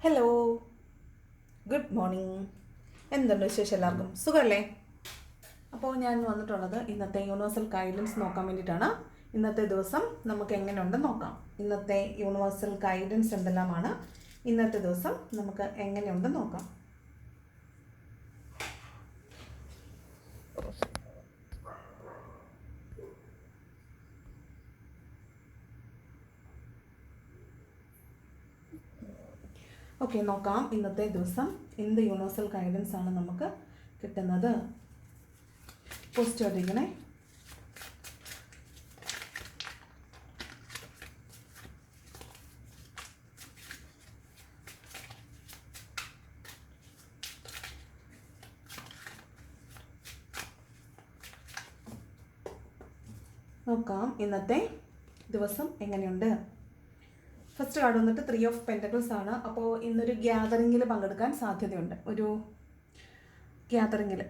Hello, good morning. എന്തുണ്ട് വിശേഷം? എല്ലാവർക്കും സുഖമല്ലേ? അപ്പോൾ ഞാൻ വന്നിട്ടുള്ളത് ഇന്നത്തെ യൂണിവേഴ്സൽ ഗൈഡൻസ് നോക്കാൻ വേണ്ടിയിട്ടാണ്. ഇന്നത്തെ ദിവസം നമുക്ക് എങ്ങനെയുണ്ടെന്ന് നോക്കാം. ഇന്നത്തെ യൂണിവേഴ്സൽ ഗൈഡൻസ് എന്തെല്ലാമാണ്, ഇന്നത്തെ ദിവസം നമുക്ക് എങ്ങനെയുണ്ടെന്ന് നോക്കാം. ഓക്കെ, നോക്കാം ഇന്നത്തെ ദിവസം എന്ത് യൂണിവേഴ്സൽ ഗൈഡൻസ് ആണ് നമുക്ക് കിട്ടുന്നത്. പോസ്റ്റ് ചെയ്തിരിക്കണേ. നോക്കാം ഇന്നത്തെ ദിവസം എങ്ങനെയുണ്ട്. ഫസ്റ്റ് കാർഡ് വന്നിട്ട് 3 ഓഫ് പെൻറ്റക്കിൾസ് ആണ്. അപ്പോൾ ഇന്നൊരു ഗ്യാതറിങ്ങിൽ പങ്കെടുക്കാൻ സാധ്യതയുണ്ട്. ഒരു ഗ്യാതറിങ്ങിൽ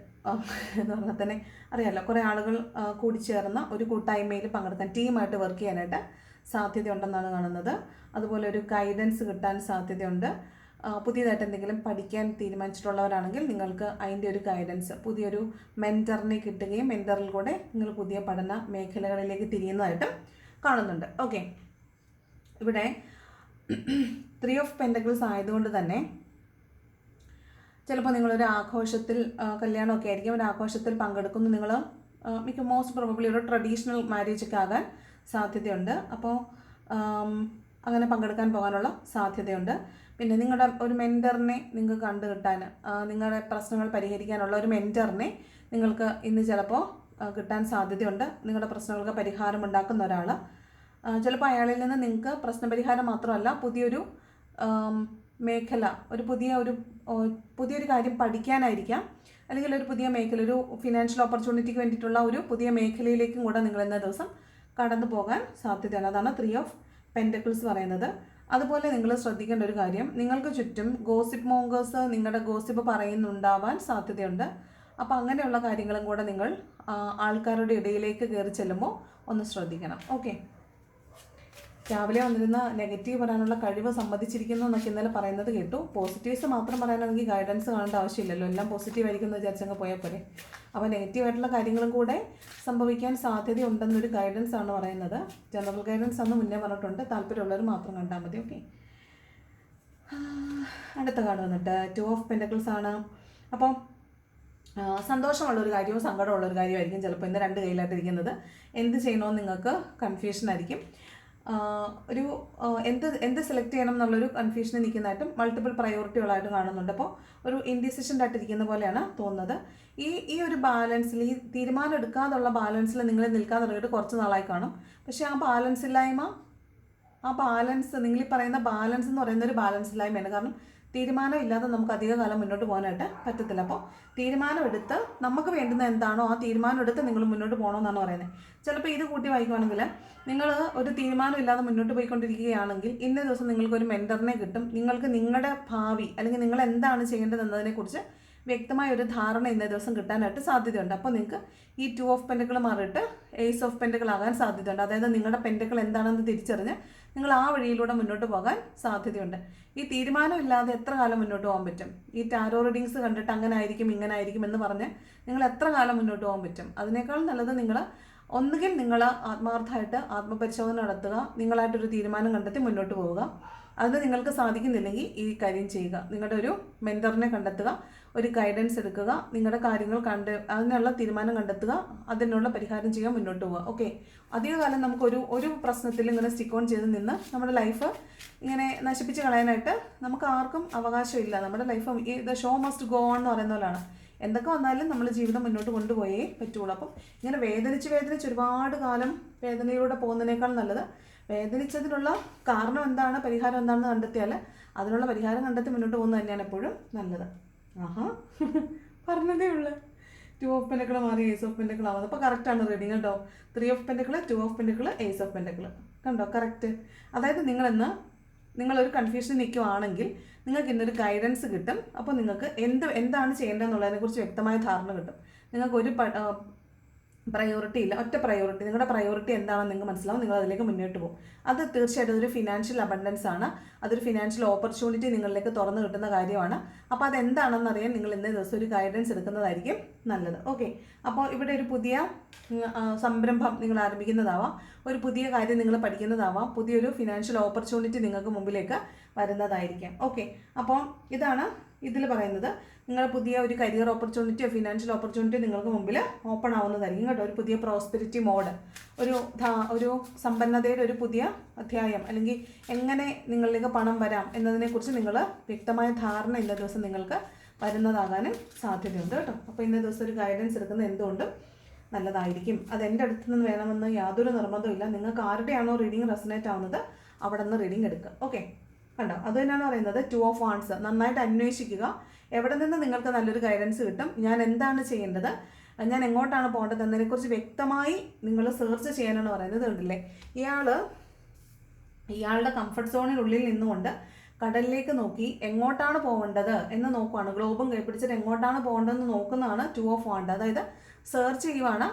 എന്ന് പറഞ്ഞാൽ തന്നെ അറിയാമല്ലോ, കുറേ ആളുകൾ കൂടിച്ചേർന്ന ഒരു കൂട്ടായ്മയിൽ പങ്കെടുക്കാൻ, ടീമായിട്ട് വർക്ക് ചെയ്യാനായിട്ട് സാധ്യതയുണ്ടെന്നാണ് കാണുന്നത്. അതുപോലെ ഒരു ഗൈഡൻസ് കിട്ടാൻ സാധ്യതയുണ്ട്. പുതിയതായിട്ട് എന്തെങ്കിലും പഠിക്കാൻ തീരുമാനിച്ചിട്ടുള്ളവരാണെങ്കിൽ നിങ്ങൾക്ക് അതിൻ്റെ ഒരു ഗൈഡൻസ്, പുതിയൊരു മെൻറ്ററിനെ കിട്ടുകയും മെൻറ്ററിൽ കൂടെ നിങ്ങൾ പുതിയ പഠന മേഖലകളിലേക്ക് തിരിയുന്നതായിട്ട് കാണുന്നുണ്ട്. ഓക്കെ, ഇവിടെ 3 ഓഫ് പെൻറ്റക്കിൾസ് ആയതുകൊണ്ട് തന്നെ ചിലപ്പോൾ നിങ്ങളൊരു ആഘോഷത്തിൽ, കല്യാണമൊക്കെ ആയിരിക്കും, ഒരു ആഘോഷത്തിൽ പങ്കെടുക്കുന്നു. നിങ്ങൾ മോസ്റ്റ് പ്രോബബ്ലി ഒരു ട്രഡീഷണൽ മാരേജൊക്കെ ആകാൻ സാധ്യതയുണ്ട്. അപ്പോൾ അങ്ങനെ പങ്കെടുക്കാൻ പോകാനുള്ള സാധ്യതയുണ്ട്. പിന്നെ നിങ്ങളുടെ ഒരു മെൻറ്ററിനെ നിങ്ങൾക്ക് കണ്ടു കിട്ടാൻ, നിങ്ങളുടെ പ്രശ്നങ്ങൾ പരിഹരിക്കാനുള്ള ഒരു മെൻറ്ററിനെ നിങ്ങൾക്ക് ഇന്ന് ചിലപ്പോൾ കിട്ടാൻ സാധ്യതയുണ്ട്. നിങ്ങളുടെ പ്രശ്നങ്ങൾക്ക് പരിഹാരം ഉണ്ടാക്കുന്ന ഒരാൾ, ചിലപ്പോൾ അയാളിൽ നിന്ന് നിങ്ങൾക്ക് പ്രശ്നപരിഹാരം മാത്രമല്ല, പുതിയൊരു മേഖല, പുതിയൊരു കാര്യം പഠിക്കാനായിരിക്കാം, അല്ലെങ്കിൽ ഒരു പുതിയ മേഖല, ഒരു ഫിനാൻഷ്യൽ ഓപ്പർച്യൂണിറ്റിക്ക് വേണ്ടിയിട്ടുള്ള ഒരു പുതിയ മേഖലയിലേക്കും കൂടെ നിങ്ങൾ ഇന്ന ദിവസം കടന്നു പോകാൻ സാധ്യതയാണ്. അതാണ് 3 ഓഫ് പെൻറ്റക്കിൾസ് പറയുന്നത്. അതുപോലെ നിങ്ങൾ ശ്രദ്ധിക്കേണ്ട ഒരു കാര്യം, നിങ്ങൾക്ക് ചുറ്റും ഗോസിപ്പ് മോങ്കേഴ്സ് നിങ്ങളുടെ ഗോസിപ്പ് പറയുന്നുണ്ടാവാൻ സാധ്യതയുണ്ട്. അപ്പോൾ അങ്ങനെയുള്ള കാര്യങ്ങളും കൂടെ നിങ്ങൾ ആൾക്കാരുടെ ഇടയിലേക്ക് കയറി ചെല്ലുമ്പോൾ ഒന്ന് ശ്രദ്ധിക്കണം. ഓക്കെ, രാവിലെ വന്നിരുന്ന നെഗറ്റീവ് പറയാനുള്ള കഴിവ് സമ്മതിച്ചിരിക്കുന്നു എന്നൊക്കെ ഇന്നലെ പറയുന്നത് കേട്ടു. പോസിറ്റീവ്സ് മാത്രം പറയാനാണെങ്കിൽ ഗൈഡൻസ് കാണേണ്ട ആവശ്യമില്ലല്ലോ, എല്ലാം പോസിറ്റീവ് ആയിരിക്കും എന്ന് വിചാരിച്ചങ്ങ് പോയാൽ പോരെ. അപ്പോൾ നെഗറ്റീവായിട്ടുള്ള കാര്യങ്ങളും കൂടെ സംഭവിക്കാൻ സാധ്യതയുണ്ടെന്നൊരു ഗൈഡൻസ് ആണ് പറയുന്നത്. ജനറൽ ഗൈഡൻസ് അന്ന് മുന്നേ പറഞ്ഞിട്ടുണ്ട്, താല്പര്യമുള്ളവർ മാത്രം കണ്ടാൽ മതി. ഓക്കെ, അടുത്ത കാർഡ് വന്നിട്ട് 2 ഓഫ് പെൻറ്റക്കിൾസ് ആണ്. അപ്പോൾ സന്തോഷമുള്ളൊരു കാര്യവും സങ്കടമുള്ളൊരു കാര്യമായിരിക്കും ചിലപ്പോൾ ഇന്ന് രണ്ട് കയ്യിലായിട്ടിരിക്കുന്നത്. എന്ത് ചെയ്യണമെന്ന് നിങ്ങൾക്ക് കൺഫ്യൂഷനായിരിക്കും. എന്ത് സെലക്ട് ചെയ്യണം എന്നുള്ളൊരു കൺഫ്യൂഷനിൽ നിൽക്കുന്നതായിട്ടും മൾട്ടിപ്പിൾ പ്രയോറിറ്റികളായിട്ടും കാണുന്നുണ്ട്. അപ്പോൾ ഒരു ഇൻഡിസിഷൻ്റെ ആയിട്ടിരിക്കുന്ന പോലെയാണ് തോന്നുന്നത്. ഈ ഒരു ബാലൻസിൽ, ഈ തീരുമാനം എടുക്കാതുള്ള ബാലൻസിൽ നിങ്ങൾ നിൽക്കാൻ തുടങ്ങിയിട്ട് കുറച്ച് നാളായി കാണും. പക്ഷേ ആ ബാലൻസ് ഇല്ലായ്മ, നിങ്ങൾ ഈ പറയുന്ന ബാലൻസ് എന്ന് പറയുന്ന ഒരു ബാലൻസ് ഇല്ലായ്മയാണ്. കാരണം തീരുമാനം ഇല്ലാതെ നമുക്ക് അധിക കാലം മുന്നോട്ട് പോകാനായിട്ട് പറ്റത്തില്ല. അപ്പോൾ തീരുമാനമെടുത്ത് നമുക്ക് വേണ്ടുന്ന എന്താണോ ആ തീരുമാനം എടുത്ത് നിങ്ങൾ മുന്നോട്ട് പോകണമെന്നാണ് പറയുന്നത്. ചിലപ്പോൾ ഇത് കൂട്ടി വായിക്കുവാണെങ്കിൽ, നിങ്ങൾ ഒരു തീരുമാനം ഇല്ലാതെ മുന്നോട്ട് പോയിക്കൊണ്ടിരിക്കുകയാണെങ്കിൽ ഇന്ന ദിവസം നിങ്ങൾക്കൊരു മെൻറ്ററിനെ കിട്ടും. നിങ്ങൾക്ക് നിങ്ങളുടെ ഭാവി, അല്ലെങ്കിൽ നിങ്ങൾ എന്താണ് ചെയ്യേണ്ടത് എന്നതിനെക്കുറിച്ച് വ്യക്തമായ ഒരു ധാരണ ഇന്നേ ദിവസം കിട്ടാനായിട്ട് സാധ്യതയുണ്ട്. അപ്പോൾ നിങ്ങൾക്ക് ഈ 2 ഓഫ് പെൻറ്റക്കിൾ മാറിയിട്ട് ഏസ് ഓഫ് പെൻറ്റക്കിൾ ആകാൻ സാധ്യതയുണ്ട്. അതായത് നിങ്ങളുടെ പെൻറ്റക്കിൾ എന്താണെന്ന് തിരിച്ചറിഞ്ഞ് നിങ്ങൾ ആ വഴിയിലൂടെ മുന്നോട്ട് പോകാൻ സാധ്യതയുണ്ട്. ഈ തീരുമാനമില്ലാതെ എത്ര കാലം മുന്നോട്ട് പോകാൻ പറ്റും? ഈ ടാരോ റീഡിങ്സ് കണ്ടിട്ട് അങ്ങനെ ആയിരിക്കും ഇങ്ങനെ ആയിരിക്കും എന്ന് പറഞ്ഞ് നിങ്ങൾ എത്ര കാലം മുന്നോട്ട് പോകാൻ പറ്റും? അതിനേക്കാൾ നല്ലത് ഒന്നുകിൽ നിങ്ങൾ ആത്മാർത്ഥമായിട്ട് ആത്മപരിശോധന നടത്തുക, നിങ്ങളായിട്ടൊരു തീരുമാനം കണ്ടെത്തി മുന്നോട്ട് പോവുക. അത് നിങ്ങൾക്ക് സാധിക്കുന്നില്ലെങ്കിൽ ഈ കാര്യം ചെയ്യുക. നിങ്ങളുടെ ഒരു മെൻറ്ററിനെ കണ്ടെത്തുക, ഒരു ഗൈഡൻസ് എടുക്കുക, നിങ്ങളുടെ കാര്യങ്ങൾ അതിനുള്ള തീരുമാനം കണ്ടെത്തുക, അതിനുള്ള പരിഹാരം ചെയ്യാൻ മുന്നോട്ട് പോവുക. ഓക്കെ, അധികകാലം നമുക്ക് ഒരു പ്രശ്നത്തിൽ ഇങ്ങനെ സ്റ്റിക്ക് ഓൺ ചെയ്ത് നിന്ന് നമ്മുടെ ലൈഫ് ഇങ്ങനെ നശിപ്പിച്ച് കളയാനായിട്ട് നമുക്ക് ആർക്കും അവകാശമില്ല. നമ്മുടെ life the show must go on എന്ന് പറയുന്ന പോലെയാണ്. എന്തൊക്കെ വന്നാലും നമ്മൾ ജീവിതം മുന്നോട്ട് കൊണ്ടുപോയേ പറ്റുള്ളൂ. അപ്പം ഇങ്ങനെ വേദനിച്ച് ഒരുപാട് കാലം വേദനയിലൂടെ പോകുന്നതിനേക്കാൾ നല്ലത് വേദനിച്ചതിനുള്ള കാരണം എന്താണ്, പരിഹാരം എന്താണെന്ന് കണ്ടെത്തിയാൽ അതിനുള്ള പരിഹാരം കണ്ടെത്തി മുന്നോട്ട് പോകുന്നത് തന്നെയാണ് എപ്പോഴും നല്ലത്. പറഞ്ഞതേ ഉള്ളൂ. 2 ഓഫ് പെൻറ്റക്കിൾ മാറി ഏസ് ഓഫ് പെൻറ്റക്കിൾ ആവുന്നത്. അപ്പോൾ കറക്റ്റാണ് റീഡിങ് കേട്ടോ. 3 of pentacle, 2 of pentacle, ace of pentacle കണ്ടോ, കറക്റ്റ്. അതായത് നിങ്ങളൊരു കൺഫ്യൂഷൻ നിൽക്കുവാണെങ്കിൽ നിങ്ങൾക്ക് ഇന്നൊരു ഗൈഡൻസ് കിട്ടും. അപ്പോൾ നിങ്ങൾക്ക് എന്താണ് ചെയ്യേണ്ടതെന്നുള്ളതിനെക്കുറിച്ച് വ്യക്തമായ ധാരണ കിട്ടും. നിങ്ങൾക്ക് പ്രയോറിറ്റി ഇല്ല, ഒറ്റ പ്രയോറിറ്റി. നിങ്ങളുടെ പ്രയോറിറ്റി എന്താണെന്ന് നിങ്ങൾക്ക് മനസ്സിലാവും, നിങ്ങൾ അതിലേക്ക് മുന്നോട്ട് പോകും. അത് തീർച്ചയായിട്ടും ഒരു ഫിനാൻഷ്യൽ അബണ്ടൻസ് ആണ്, അതൊരു ഫിനാൻഷ്യൽ ഓപ്പർച്യൂണിറ്റി നിങ്ങളിലേക്ക് തുറന്നു കിട്ടുന്ന കാര്യമാണ്. അപ്പോൾ അതെന്താണെന്ന് അറിയാൻ നിങ്ങൾ ഇന്നേ ദിവസം ഒരു ഗൈഡൻസ് എടുക്കുന്നതായിരിക്കും നല്ലത്. ഓക്കെ, അപ്പോൾ ഇവിടെ ഒരു പുതിയ സംരംഭം നിങ്ങൾ ആരംഭിക്കുന്നതാവാം, ഒരു പുതിയ കാര്യം നിങ്ങൾ പഠിക്കുന്നതാവാം, പുതിയൊരു ഫിനാൻഷ്യൽ ഓപ്പർച്യൂണിറ്റി നിങ്ങൾക്ക് മുമ്പിലേക്ക് വരുന്നതായിരിക്കാം. ഓക്കെ, അപ്പോൾ ഇതാണ് ഇതിൽ പറയുന്നത്. നിങ്ങൾ പുതിയ ഒരു കരിയർ ഓപ്പർച്യൂണിറ്റിയോ ഫിനാൻഷ്യൽ ഓപ്പർച്യൂണിറ്റിയോ നിങ്ങൾക്ക് മുമ്പിൽ ഓപ്പൺ ആവുന്നതായിരിക്കും കേട്ടോ. ഒരു പുതിയ പ്രോസ്പെരിറ്റി മോഡ്, ഒരു സമ്പന്നതയുടെ ഒരു പുതിയ അധ്യായം, അല്ലെങ്കിൽ എങ്ങനെ നിങ്ങളിലേക്ക് പണം വരാം എന്നതിനെക്കുറിച്ച് നിങ്ങൾ വ്യക്തമായ ധാരണ ഇന്ന ദിവസം നിങ്ങൾക്ക് വരുന്നതാകാനും സാധ്യതയുണ്ട് കേട്ടോ. അപ്പോൾ ഇന്ന ദിവസം ഒരു ഗൈഡൻസ് എടുക്കുന്നത് എന്തുകൊണ്ടും നല്ലതായിരിക്കും. അത് എൻ്റെ അടുത്ത് നിന്ന് വേണമെന്ന് യാതൊരു നിർബന്ധമില്ല. നിങ്ങൾക്ക് ആരുടെയാണോ റീഡിങ് റെസനേറ്റ് ആവുന്നത് അവിടെ നിന്ന് റീഡിങ് എടുക്കുക. ഓക്കെ, കണ്ടോ, അത് തന്നെയാണ് പറയുന്നത്. 2 ഓഫ് വാണ്ട്സ്. നന്നായിട്ട് അന്വേഷിക്കുക, എവിടെ നിന്ന് നിങ്ങൾക്ക് നല്ലൊരു ഗൈഡൻസ് കിട്ടും, ഞാൻ എന്താണ് ചെയ്യേണ്ടത്, ഞാൻ എങ്ങോട്ടാണ് പോകേണ്ടത് എന്നതിനെക്കുറിച്ച് വ്യക്തമായി നിങ്ങൾ സെർച്ച് ചെയ്യാനാണ് പറയുന്നത്. കണ്ടില്ലേ, ഇയാളുടെ കംഫർട്ട് സോണിനുള്ളിൽ നിന്നുകൊണ്ട് കടലിലേക്ക് നോക്കി എങ്ങോട്ടാണ് പോകേണ്ടത് എന്ന് നോക്കുവാണ്. ഗ്ലോബും കൈപ്പിടിച്ചിട്ട് എങ്ങോട്ടാണ് പോകേണ്ടതെന്ന് നോക്കുന്നതാണ് 2 ഓഫ് വാണ്ട്. അതായത് സെർച്ച് ചെയ്യുവാണ്.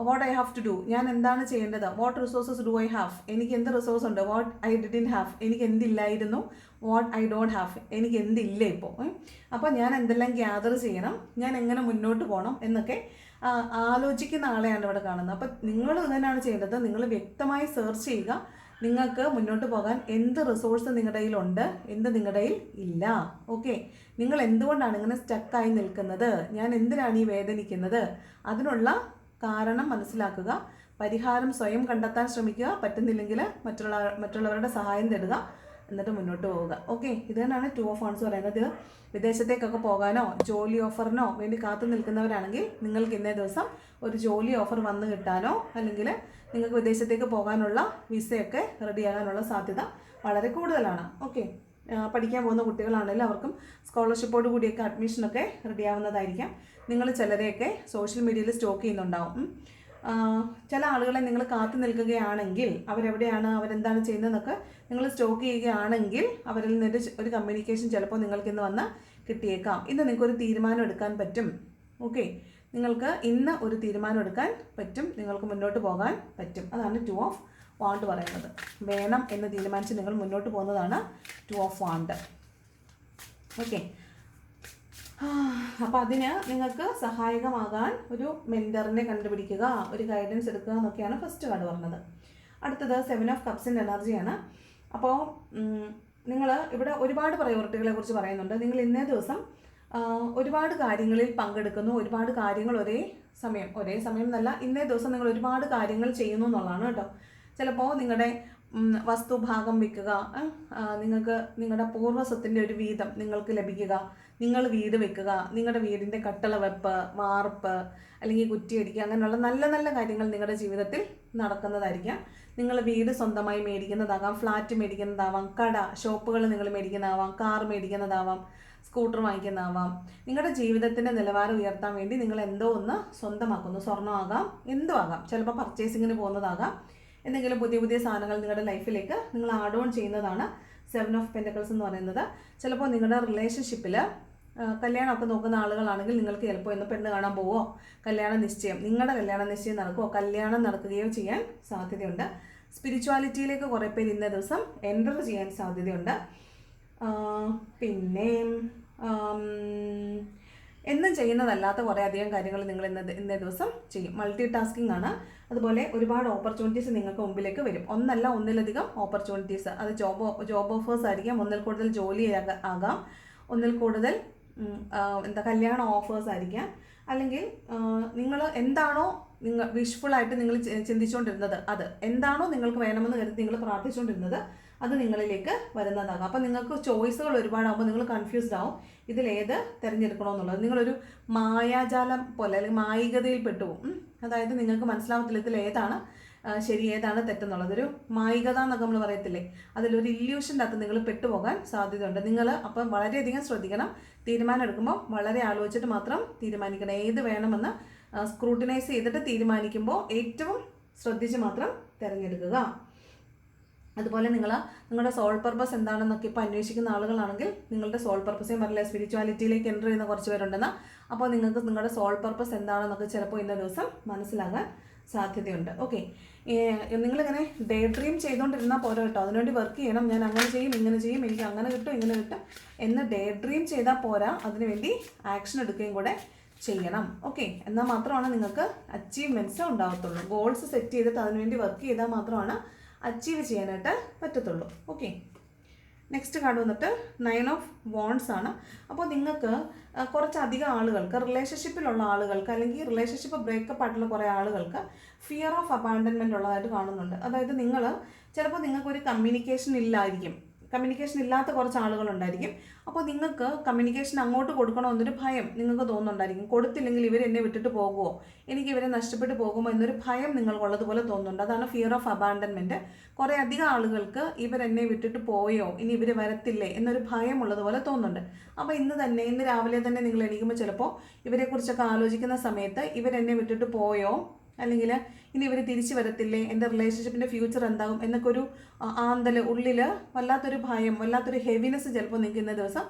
What I have to do, ഞാൻ എന്താണ് ചെയ്യേണ്ടത്, what resources do I have, എനിക്ക് എന്ത് റിസോഴ്സ് ഉണ്ട്, വാട്ട് ഐ ഡിഡിൻ ഹാവ്, എനിക്ക് എന്തില്ലായിരുന്നു, വാട്ട് ഐ ഡോണ്ട് ഹാവ്, എനിക്ക് എന്തില്ല ഇപ്പോൾ, അപ്പോൾ ഞാൻ എന്തെല്ലാം ഗ്യാദർ ചെയ്യണം, ഞാൻ എങ്ങനെ മുന്നോട്ട് പോകണം എന്നൊക്കെ ആലോചിക്കുന്ന ആളെയാണ് ഇവിടെ കാണുന്നത്. അപ്പം നിങ്ങൾ തന്നെയാണ് ചെയ്യേണ്ടത്. നിങ്ങൾ വ്യക്തമായി സെർച്ച് ചെയ്യുക, നിങ്ങൾക്ക് മുന്നോട്ട് പോകാൻ എന്ത് റിസോഴ്സ് നിങ്ങളുടെ കയ്യിലുണ്ട്, എന്ത് നിങ്ങളുടെ കയ്യിൽ ഇല്ല. ഓക്കെ, നിങ്ങൾ എന്തുകൊണ്ടാണ് ഇങ്ങനെ സ്റ്റക്കായി നിൽക്കുന്നത്, ഞാൻ എന്തിനാണ് ഈ വേദനിക്കുന്നത്, അതിനുള്ള കാരണം മനസ്സിലാക്കുക, പരിഹാരം സ്വയം കണ്ടെത്താൻ ശ്രമിക്കുക, പറ്റുന്നില്ലെങ്കിൽ മറ്റുള്ളവരുടെ സഹായം തേടുക, എന്നിട്ട് മുന്നോട്ട് പോവുക. ഓക്കെ, ഇത് തന്നെയാണ് 2 ഓഫ് വാണ്ട്സ് പറയുന്നത്. വിദേശത്തേക്കൊക്കെ പോകാനോ ജോലി ഓഫറിനോ വേണ്ടി കാത്തു നിൽക്കുന്നവരാണെങ്കിൽ നിങ്ങൾക്ക് ഇന്നേ ദിവസം ഒരു ജോലി ഓഫർ വന്നു കിട്ടാനോ അല്ലെങ്കിൽ നിങ്ങൾക്ക് വിദേശത്തേക്ക് പോകാനുള്ള വിസയൊക്കെ റെഡിയാകാനുള്ള സാധ്യത വളരെ കൂടുതലാണ്. ഓക്കെ, പഠിക്കാൻ പോകുന്ന കുട്ടികളാണെങ്കിലും അവർക്കും സ്കോളർഷിപ്പോട് കൂടിയൊക്കെ അഡ്മിഷനൊക്കെ റെഡിയാവുന്നതായിരിക്കാം. നിങ്ങൾ ചിലരെയൊക്കെ സോഷ്യൽ മീഡിയയിൽ സ്റ്റോക്ക് ചെയ്യുന്നുണ്ടാവും. ചില ആളുകളെ നിങ്ങൾ കാത്തു നിൽക്കുകയാണെങ്കിൽ അവരെവിടെയാണ്, അവരെന്താണ് ചെയ്യുന്നതെന്നൊക്കെ നിങ്ങൾ സ്റ്റോക്ക് ചെയ്യുകയാണെങ്കിൽ അവരിൽ നിന്നൊരു ഒരു കമ്മ്യൂണിക്കേഷൻ ചിലപ്പോൾ നിങ്ങൾക്ക് ഇന്ന് വന്ന് കിട്ടിയേക്കാം. ഇന്ന് നിങ്ങൾക്കൊരു തീരുമാനം എടുക്കാൻ പറ്റും. ഓക്കെ, നിങ്ങൾക്ക് ഇന്ന് ഒരു തീരുമാനം എടുക്കാൻ പറ്റും, നിങ്ങൾക്ക് മുന്നോട്ട് പോകാൻ പറ്റും. അതാണ് 2 ഓഫ് വാണ്ട് പറയുന്നത്. വേണം എന്ന് തീരുമാനിച്ച് നിങ്ങൾ മുന്നോട്ട് പോകുന്നതാണ് 2 ഓഫ് വാണ്ട്. ഓക്കെ, അപ്പോൾ അതിന് നിങ്ങൾക്ക് സഹായകമാകാൻ ഒരു മെൻറ്ററിനെ കണ്ടുപിടിക്കുക, ഒരു ഗൈഡൻസ് എടുക്കുക എന്നൊക്കെയാണ് ഫസ്റ്റ് കാർഡ് പറഞ്ഞത്. അടുത്തത് 7 ഓഫ് കപ്സിൻ്റെ എനർജിയാണ്. അപ്പോൾ നിങ്ങൾ ഇവിടെ ഒരുപാട് പ്രയോറിറ്റികളെ കുറിച്ച് പറയുന്നുണ്ട്. നിങ്ങൾ ഇന്നേ ദിവസം ഒരുപാട് കാര്യങ്ങളിൽ പങ്കെടുക്കുന്നു, ഒരുപാട് കാര്യങ്ങൾ ഒരേ സമയം എന്നല്ല, ഇന്നേ ദിവസം നിങ്ങൾ ഒരുപാട് കാര്യങ്ങൾ ചെയ്യുന്നു എന്നുള്ളതാണ് കേട്ടോ. ചിലപ്പോൾ നിങ്ങളുടെ വസ്തുഭാഗം വിൽക്കുക, നിങ്ങൾക്ക് നിങ്ങളുടെ പൂർവ്വസ്വത്തിൻ്റെ ഒരു വീതം നിങ്ങൾക്ക് ലഭിക്കുക, നിങ്ങൾ വീട് വെക്കുക, നിങ്ങളുടെ വീടിൻ്റെ കട്ടള വെപ്പ്, വാർപ്പ് അല്ലെങ്കിൽ കുറ്റിയടിക്കുക, അങ്ങനെയുള്ള നല്ല നല്ല കാര്യങ്ങൾ നിങ്ങളുടെ ജീവിതത്തിൽ നടക്കുന്നതായിരിക്കാം. നിങ്ങൾ വീട് സ്വന്തമായി മേടിക്കുന്നതാകാം, ഫ്ലാറ്റ് മേടിക്കുന്നതാവാം, ഷോപ്പുകൾ നിങ്ങൾ മേടിക്കുന്നതാവാം, കാർ മേടിക്കുന്നതാവാം, സ്കൂട്ടർ വാങ്ങിക്കുന്നതാവാം. നിങ്ങളുടെ ജീവിതത്തിൻ്റെ നിലവാരം ഉയർത്താൻ വേണ്ടി നിങ്ങൾ എന്തോ ഒന്ന് സ്വന്തമാക്കുന്നു. സ്വർണ്ണമാകാം, എന്തോ ആകാം, ചിലപ്പോൾ പർച്ചേസിങ്ങിന് പോകുന്നതാകാം, എന്തെങ്കിലും പുതിയ പുതിയ സാധനങ്ങൾ നിങ്ങളുടെ ലൈഫിലേക്ക് നിങ്ങൾ ആഡ് ഓൺ ചെയ്യുന്നതാണ് 7 ഓഫ് പെൻറ്റക്കിൾസ് എന്ന് പറയുന്നത്. ചിലപ്പോൾ നിങ്ങളുടെ റിലേഷൻഷിപ്പിൽ കല്യാണമൊക്കെ നോക്കുന്ന ആളുകളാണെങ്കിൽ നിങ്ങൾക്ക് ചിലപ്പോൾ ഇന്ന് പെണ്ണ് കാണാൻ പോവോ, നിങ്ങളുടെ കല്യാണ നിശ്ചയം നടക്കുമോ, കല്യാണം നടക്കുകയോ ചെയ്യാൻ സാധ്യതയുണ്ട്. സ്പിരിച്വാലിറ്റിയിലേക്ക് കുറേ പേര് ഇന്നേ ദിവസം എൻ്റർ ചെയ്യാൻ സാധ്യതയുണ്ട്. പിന്നെ എന്നും ചെയ്യുന്നതല്ലാത്ത കുറേ അധികം കാര്യങ്ങൾ നിങ്ങൾ ഇന്നേ ദിവസം ചെയ്യും. മൾട്ടി ടാസ്കിംഗ് ആണ്. അതുപോലെ ഒരുപാട് ഓപ്പർച്യൂണിറ്റീസ് നിങ്ങൾക്ക് മുമ്പിലേക്ക് വരും. ഒന്നല്ല ഒന്നിലധികം ഓപ്പർച്യൂണിറ്റീസ്. അത് ജോബ് ഓഫേഴ്സ് ആയിരിക്കാം, ഒന്നിൽ കൂടുതൽ ജോലി ആകാം, ഒന്നിൽ കൂടുതൽ കല്യാണ ഓഫേഴ്സ് ആയിരിക്കാം, അല്ലെങ്കിൽ നിങ്ങൾ എന്താണോ വിഷ്ഫുള്ളായിട്ട് നിങ്ങൾ ചിന്തിച്ചുകൊണ്ടിരുന്നത്, അത് എന്താണോ നിങ്ങൾക്ക് വേണമെന്ന് കരുതി നിങ്ങൾ പ്രാർത്ഥിച്ചുകൊണ്ടിരുന്നത്, അത് നിങ്ങളിലേക്ക് വരുന്നതാകാം. അപ്പോൾ നിങ്ങൾക്ക് ചോയ്സുകൾ ഒരുപാടാകുമ്പോൾ നിങ്ങൾ കൺഫ്യൂസ്ഡ് ആവും, ഇതിലേത് തിരഞ്ഞെടുക്കണമെന്നുള്ളത്. നിങ്ങളൊരു മായാജാലം പോലെ അല്ലെങ്കിൽ മായികതയിൽ പെട്ടുപോകും. അതായത് നിങ്ങൾക്ക് മനസ്സിലാവത്തില്ല ഇതിൽ ഏതാണ് ശരി ഏതാണ് തെറ്റെന്നുള്ളത്. ഒരു മായികത എന്നൊക്കെ നമ്മൾ പറയത്തില്ലേ, അതിലൊരു ഇല്യൂഷൻ്റെ അകത്ത് നിങ്ങൾ പെട്ടുപോകാൻ സാധ്യതയുണ്ട്. നിങ്ങൾ അപ്പം വളരെയധികം ശ്രദ്ധിക്കണം. തീരുമാനം എടുക്കുമ്പോൾ വളരെ ആലോചിച്ചിട്ട് മാത്രം തീരുമാനിക്കണം. ഏത് വേണമെന്ന് സ്ക്രൂട്ടിനൈസ് ചെയ്തിട്ട് തീരുമാനിക്കുമ്പോൾ ഏറ്റവും ശ്രദ്ധിച്ച് മാത്രം തിരഞ്ഞെടുക്കുക. അതുപോലെ നിങ്ങളുടെ സോൾ പർപ്പസ് എന്താണെന്നൊക്കെ ഇപ്പോൾ അന്വേഷിക്കുന്ന ആളുകളാണെങ്കിൽ നിങ്ങളുടെ സോൾ പർപ്പസേയും പറയില്ല, സ്പിരിച്വാലിറ്റിയിലേക്ക് എൻ്റർ ചെയ്യുന്ന കുറച്ച് പേരുണ്ടെന്ന്. അപ്പോൾ നിങ്ങൾക്ക് നിങ്ങളുടെ സോൾ പർപ്പസ് എന്താണെന്നൊക്കെ ചിലപ്പോൾ ഇന്ന ദിവസം മനസ്സിലാകാൻ സാധ്യതയുണ്ട്. ഓക്കെ, നിങ്ങളിങ്ങനെ ഡേ ഡ്രീം ചെയ്തുകൊണ്ടിരുന്നാൽ പോരാ കേട്ടോ, അതിനുവേണ്ടി വർക്ക് ചെയ്യണം. ഞാൻ അങ്ങനെ ചെയ്യും, ഇങ്ങനെ ചെയ്യും, എനിക്ക് അങ്ങനെ കിട്ടും, ഇങ്ങനെ കിട്ടും എന്ന് ഡേ ഡ്രീം ചെയ്താൽ പോരാ, അതിനുവേണ്ടി ആക്ഷൻ എടുക്കുകയും കൂടെ ചെയ്യണം. ഓക്കെ, എന്നാൽ മാത്രമാണ് നിങ്ങൾക്ക് അച്ചീവ്മെൻറ്റ്സ് ഉണ്ടാകത്തുള്ളൂ. ഗോൾസ് സെറ്റ് ചെയ്തിട്ട് അതിനുവേണ്ടി വർക്ക് ചെയ്താൽ മാത്രമാണ് അച്ചീവ് ചെയ്യാനായിട്ട് പറ്റത്തുള്ളൂ. ഓക്കെ, നെക്സ്റ്റ് കാർഡ് വന്നിട്ട് 9 ഓഫ് വോൺസ് ആണ്. അപ്പോൾ നിങ്ങൾക്ക് കുറച്ചധികം ആളുകൾക്ക്, റിലേഷൻഷിപ്പിലുള്ള ആളുകൾക്ക് അല്ലെങ്കിൽ റിലേഷൻഷിപ്പ് ബ്രേക്കപ്പ് ആയിട്ടുള്ള കുറേ ആളുകൾക്ക് ഫിയർ ഓഫ് അബാൻഡൻമെൻറ്റ് ഉള്ളതായിട്ട് കാണുന്നുണ്ട്. അതായത് ചിലപ്പോൾ നിങ്ങൾക്കൊരു കമ്മ്യൂണിക്കേഷൻ ഇല്ലായിരിക്കും, കമ്മ്യൂണിക്കേഷൻ ഇല്ലാത്ത കുറച്ച് ആളുകളുണ്ടായിരിക്കും. അപ്പോൾ നിങ്ങൾക്ക് കമ്മ്യൂണിക്കേഷൻ അങ്ങോട്ട് കൊടുക്കണമെന്നൊരു ഭയം നിങ്ങൾക്ക് തോന്നുന്നുണ്ടായിരിക്കും. കൊടുത്തില്ലെങ്കിൽ ഇവരെന്നെ വിട്ടിട്ട് പോകുമോ, എനിക്ക് ഇവരെ നഷ്ടപ്പെട്ടു പോകുമോ എന്നൊരു ഭയം നിങ്ങൾക്കുള്ളതുപോലെ തോന്നുന്നുണ്ട്. അതാണ് ഫിയർ ഓഫ് അബാൻഡൻമെൻറ്റ്. കുറേ അധികം ആളുകൾക്ക് ഇവരെന്നെ വിട്ടിട്ട് പോയോ, ഇനി ഇവർ വരത്തില്ലേ എന്നൊരു ഭയം ഉള്ളതുപോലെ തോന്നുന്നുണ്ട്. അപ്പോൾ ഇന്ന് രാവിലെ തന്നെ നിങ്ങൾ എണീക്കുമ്പോൾ ചിലപ്പോൾ ഇവരെക്കുറിച്ചൊക്കെ ആലോചിക്കുന്ന സമയത്ത് ഇവരെന്നെ വിട്ടിട്ട് പോയോ, അല്ലെങ്കിൽ ഇനി ഇവർ തിരിച്ചു വരത്തില്ലേ, എൻ്റെ റിലേഷൻഷിപ്പിൻ്റെ ഫ്യൂച്ചർ എന്താകും എന്നൊക്കെ ഒരു ആന്തൽ ഉള്ളിൽ വല്ലാത്തൊരു ഭയം, വല്ലാത്തൊരു ഹെവിനെസ് ചിലപ്പോൾ നിങ്ങൾക്ക് ഇന്ന ദിവസം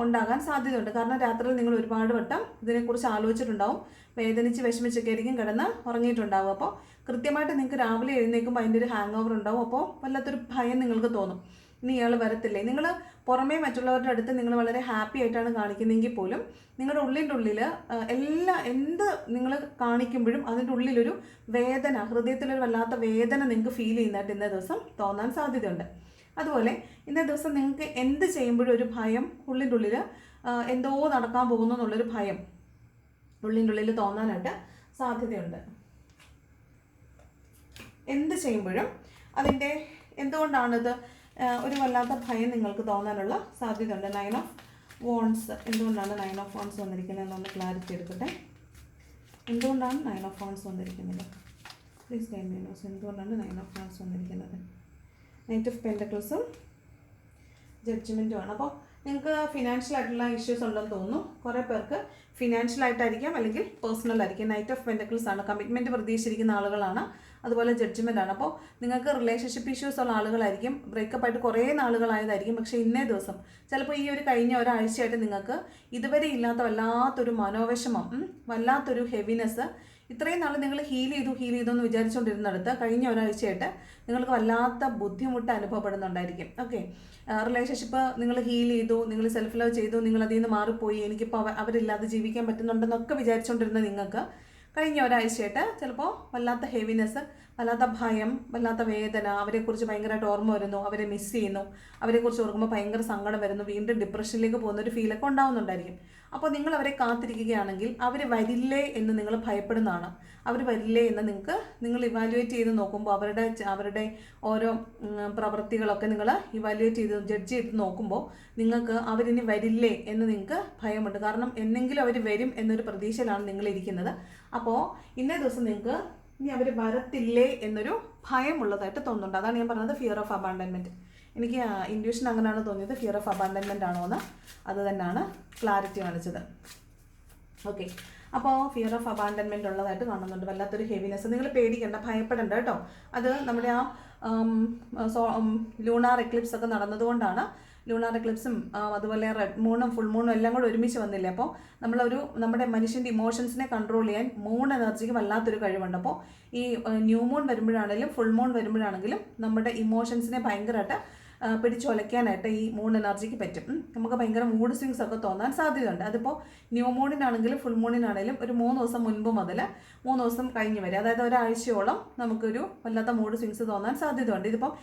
ഉണ്ടാകാൻ സാധ്യതയുണ്ട്. കാരണം രാത്രിയിൽ നിങ്ങൾ ഒരുപാട് വട്ടം ഇതിനെക്കുറിച്ച് ആലോചിച്ചിട്ടുണ്ടാവും, വേദനിച്ച് വിഷമിച്ചൊക്കെ ആയിരിക്കും കിടന്ന് ഉറങ്ങിയിട്ടുണ്ടാവും. അപ്പോൾ കൃത്യമായിട്ട് നിങ്ങൾക്ക് രാവിലെ എഴുന്നേൽക്കുമ്പോൾ അതിൻ്റെ ഒരു ഹാങ് ഓവർ ഉണ്ടാവും. അപ്പോൾ വല്ലാത്തൊരു ഭയം നിങ്ങൾക്ക് തോന്നും, ഇനി ഇയാൾ വരത്തില്ലേ. നിങ്ങൾ പുറമേ മറ്റുള്ളവരുടെ അടുത്ത് നിങ്ങൾ വളരെ ഹാപ്പി ആയിട്ടാണ് കാണിക്കുന്നതെങ്കിൽ പോലും നിങ്ങളുടെ ഉള്ളിൽ എന്ത് നിങ്ങൾ കാണിക്കുമ്പോഴും അതിൻ്റെ ഉള്ളിലൊരു വേദന, ഹൃദയത്തിലൊരു വല്ലാത്ത വേദന നിങ്ങൾക്ക് ഫീൽ ചെയ്യുന്നതായിട്ട് ഇന്നേ ദിവസം തോന്നാൻ സാധ്യതയുണ്ട്. അതുപോലെ ഇന്നേ ദിവസം നിങ്ങൾക്ക് എന്ത് ചെയ്യുമ്പോഴും ഒരു ഭയം ഉള്ളിൽ എന്തോ നടക്കാൻ പോകുന്നു എന്നുള്ളൊരു ഭയം ഉള്ളിൽ തോന്നാനായിട്ട് സാധ്യതയുണ്ട്. എന്ത് ചെയ്യുമ്പോഴും അതിൻ്റെ എന്തുകൊണ്ടാണിത് ഒരു വല്ലാത്ത ഭയം നിങ്ങൾക്ക് തോന്നാനുള്ള സാധ്യതയുണ്ട്. 9 ഓഫ് വോൺസ്, എന്തുകൊണ്ടാണ് 9 ഓഫ് വോൺസ് വന്നിരിക്കുന്നത് എന്നൊന്ന് ക്ലാരിറ്റി എടുക്കട്ടെ. എന്തുകൊണ്ടാണ് 9 ഓഫ് വോൺസ് വന്നിരിക്കുന്നത്? പ്ലീസ് ഗൈഡ് മീ നോസ്, എന്തുകൊണ്ടാണ് 9 ഓഫ് വോൺസ് വന്നിരിക്കുന്നത്? നൈറ്റ് ഓഫ് പെൻറ്റക്കിൾസും ജഡ്ജ്മെൻറ്റുമാണ്. അപ്പോൾ നിങ്ങൾക്ക് ഫിനാൻഷ്യൽ ആയിട്ടുള്ള ഇഷ്യൂസ് ഉണ്ടെന്ന് തോന്നുന്നു. കുറേ പേർക്ക് ഫിനാൻഷ്യലായിട്ടായിരിക്കാം അല്ലെങ്കിൽ പേഴ്സണൽ ആയിരിക്കും. നൈറ്റ് ഓഫ് പെൻറ്റക്കിൾസ് ആണ്, കമ്മിറ്റ്മെൻറ്റ് പ്രതീക്ഷിച്ചിരിക്കുന്ന ആളുകളാണ്. അതുപോലെ ജഡ്ജ്മെൻ്റ് ആണ്. അപ്പോൾ നിങ്ങൾക്ക് റിലേഷൻഷിപ്പ് ഇഷ്യൂസ് ഉള്ള ആളുകളായിരിക്കും, ബ്രേക്കപ്പ് ആയിട്ട് കുറേ നാളുകളായതായിരിക്കും. പക്ഷേ ഇന്നേ ദിവസം ചിലപ്പോൾ ഈ ഒരു കഴിഞ്ഞ ഒരാഴ്ചയായിട്ട് നിങ്ങൾക്ക് ഇതുവരെ ഇല്ലാത്ത വല്ലാത്തൊരു മനോവിഷമം, വല്ലാത്തൊരു ഹെവിനെസ്, ഇത്രയും നാൾ നിങ്ങൾ ഹീൽ ചെയ്തു എന്ന് വിചാരിച്ചുകൊണ്ടിരുന്നിടത്ത് കഴിഞ്ഞ ഒരാഴ്ചയായിട്ട് നിങ്ങൾക്ക് വല്ലാത്ത ബുദ്ധിമുട്ട് അനുഭവപ്പെടുന്നുണ്ടായിരിക്കും. ഓക്കെ, റിലേഷൻഷിപ്പ് നിങ്ങൾ ഹീൽ ചെയ്തു, നിങ്ങൾ സെൽഫ് ലവ് ചെയ്തു, നിങ്ങൾ അതിൽ നിന്ന് മാറിപ്പോയി, എനിക്കിപ്പോൾ അവരില്ലാതെ ജീവിക്കാൻ പറ്റുന്നുണ്ടെന്നൊക്കെ വിചാരിച്ചുകൊണ്ടിരുന്ന നിങ്ങൾക്ക് കഴിഞ്ഞ ഒരാഴ്ചയായിട്ട് ചിലപ്പോൾ വല്ലാത്ത ഹെവിനെസ്, വല്ലാത്ത ഭയം, വല്ലാത്ത വേദന, അവരെക്കുറിച്ച് ഭയങ്കരമായിട്ട് ഓർമ്മ വരുന്നു, അവരെ മിസ് ചെയ്യുന്നു, അവരെക്കുറിച്ച് ഓർക്കുമ്പോൾ ഭയങ്കര സങ്കടം വരുന്നു, വീണ്ടും ഡിപ്രഷനിലേക്ക് പോകുന്നൊരു ഫീലൊക്കെ ഉണ്ടാകുന്നുണ്ടായിരിക്കും. അപ്പോൾ നിങ്ങൾ അവരെ കാത്തിരിക്കുകയാണെങ്കിൽ അവർ വരില്ലേ എന്ന് നിങ്ങൾ ഭയപ്പെടുന്നതാണ്. അവർ വരില്ലേ എന്ന് നിങ്ങൾ ഇവാലുവേറ്റ് ചെയ്ത് നോക്കുമ്പോൾ അവരുടെ ഓരോ പ്രവൃത്തികളൊക്കെ നിങ്ങൾ ഇവാലുവേറ്റ് ചെയ്ത് ജഡ്ജ് ചെയ്ത് നോക്കുമ്പോൾ നിങ്ങൾക്ക് അവരിനി വരില്ലേ എന്ന് നിങ്ങൾക്ക് ഭയമുണ്ട്. കാരണം എന്നെങ്കിലും അവർ വരും എന്നൊരു പ്രതീക്ഷയിലാണ് നിങ്ങളിരിക്കുന്നത്. അപ്പോൾ ഇന്നേ ദിവസം നിങ്ങൾക്ക് ഇനി അവർ വരത്തില്ലേ എന്നൊരു ഭയമുള്ളതായിട്ട് തോന്നുന്നുണ്ട്. അതാണ് ഞാൻ പറഞ്ഞത് ഫിയർ ഓഫ് അബാൻഡൻമെൻറ്റ്. എനിക്ക് ഇൻഡ്യൂഷൻ അങ്ങനെയാണ് തോന്നിയത്, ഫിയർ ഓഫ് അബാൻഡൻമെൻ്റ് ആണോ എന്ന്. അത് തന്നെയാണ് ക്ലാരിറ്റി കാണിച്ചത്. ഓക്കെ, അപ്പോൾ ഫിയർ ഓഫ് അബാൻഡൻമെൻ്റ് ഉള്ളതായിട്ട് കാണുന്നുണ്ട്. വല്ലാത്തൊരു ഹെവിനെസ്. നിങ്ങൾ പേടിക്കേണ്ട, ഭയപ്പെടേണ്ട കേട്ടോ. അത് നമ്മുടെ ലൂണാർ എക്ലിപ്സ് ഒക്കെ നടന്നതുകൊണ്ടാണ്. ലൂണാർ എക്ലിപ്സും അതുപോലെ റെഡ് മൂണും ഫുൾ മൂണും എല്ലാം കൂടെ ഒരുമിച്ച് വന്നില്ലേ. അപ്പോൾ നമ്മുടെ മനുഷ്യൻ്റെ ഇമോഷൻസിനെ കൺട്രോൾ ചെയ്യാൻ മൂൺ എനർജിക്ക് വല്ലാത്തൊരു കഴിവുണ്ട്. അപ്പോൾ ഈ ന്യൂ മൂൺ വരുമ്പോഴാണെങ്കിലും ഫുൾ മൂൺ വരുമ്പോഴാണെങ്കിലും നമ്മുടെ ഇമോഷൻസിനെ ഭയങ്കരമായിട്ട് പിടിച്ചുലയ്ക്കാനായിട്ട് ഈ മൂൺ എനർജിക്ക് പറ്റും. നമുക്ക് ഭയങ്കര മൂഡ് സ്വിങ്സ് ഒക്കെ തോന്നാൻ സാധ്യതയുണ്ട്. അതിപ്പോൾ ന്യൂ മൂണിനാണെങ്കിലും ഫുൾ മൂണിനാണെങ്കിലും ഒരു 3 ദിവസം മുൻപ് മുതൽ 3 ദിവസം കഴിഞ്ഞ് വരെ, അതായത് ഒരാഴ്ചയോളം നമുക്കൊരു വല്ലാത്ത മൂഡ് സ്വിങ്സ് തോന്നാൻ സാധ്യതയുണ്ട്. ഇതിപ്പം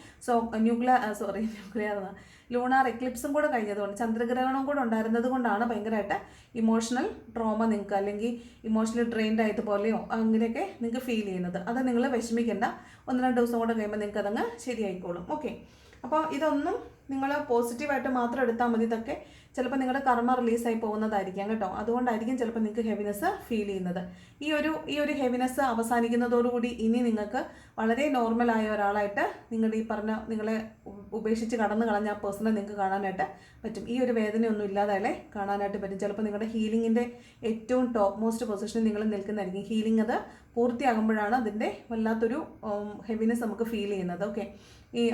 ന്യൂക്ലിയർ ലൂണാർ എക്ലിപ്സും കൂടെ കഴിഞ്ഞതുകൊണ്ട്, ചന്ദ്രഗ്രഹണവും കൂടെ ഉണ്ടായിരുന്നത് കൊണ്ടാണ് ഭയങ്കരമായിട്ട് ഇമോഷണൽ ട്രോമ നിങ്ങൾക്ക്, അല്ലെങ്കിൽ ഇമോഷണലി ഡ്രെയിൻഡ് ആയതുപോലെയോ അങ്ങനെയൊക്കെ നിങ്ങൾക്ക് ഫീൽ ചെയ്യുന്നത്. അത് നിങ്ങൾ വിഷമിക്കേണ്ട, 1-2 ദിവസം കൂടെ കഴിയുമ്പോൾ നിങ്ങൾക്ക് അതങ്ങ് ശരിയായിക്കോളും. ഓക്കെ, അപ്പോൾ ഇതൊന്നും നിങ്ങൾ പോസിറ്റീവായിട്ട് മാത്രം എടുത്താൽ മതി. ഇതൊക്കെ ചിലപ്പോൾ നിങ്ങളുടെ കർമ്മ റിലീസായി പോകുന്നതായിരിക്കാം കേട്ടോ. അതുകൊണ്ടായിരിക്കും ചിലപ്പോൾ നിങ്ങൾക്ക് ഹെവിനെസ് ഫീൽ ചെയ്യുന്നത്. ഈ ഒരു ഹെവിനെസ് അവസാനിക്കുന്നതോടുകൂടി ഇനി നിങ്ങൾക്ക് വളരെ നോർമലായ ഒരാളായിട്ട് നിങ്ങളെ ഉപേക്ഷിച്ച് കടന്നു കളഞ്ഞ ആ പേഴ്സണെ നിങ്ങൾക്ക് കാണാനായിട്ട് പറ്റും. ഈ ഒരു വേദനയൊന്നും ഇല്ലാതെ കാണാനായിട്ട് പറ്റും. ചിലപ്പോൾ നിങ്ങളുടെ ഹീലിങ്ങിൻ്റെ ഏറ്റവും ടോപ്പ് മോസ്റ്റ് പൊസിഷനിൽ നിങ്ങൾ നിൽക്കുന്നതായിരിക്കും. ഹീലിംഗ് അത് പൂർത്തിയാകുമ്പോഴാണ് അതിൻ്റെ വല്ലാത്തൊരു ഹെവിനെസ് നമുക്ക് ഫീൽ ചെയ്യുന്നത്. ഓക്കെ, ഈ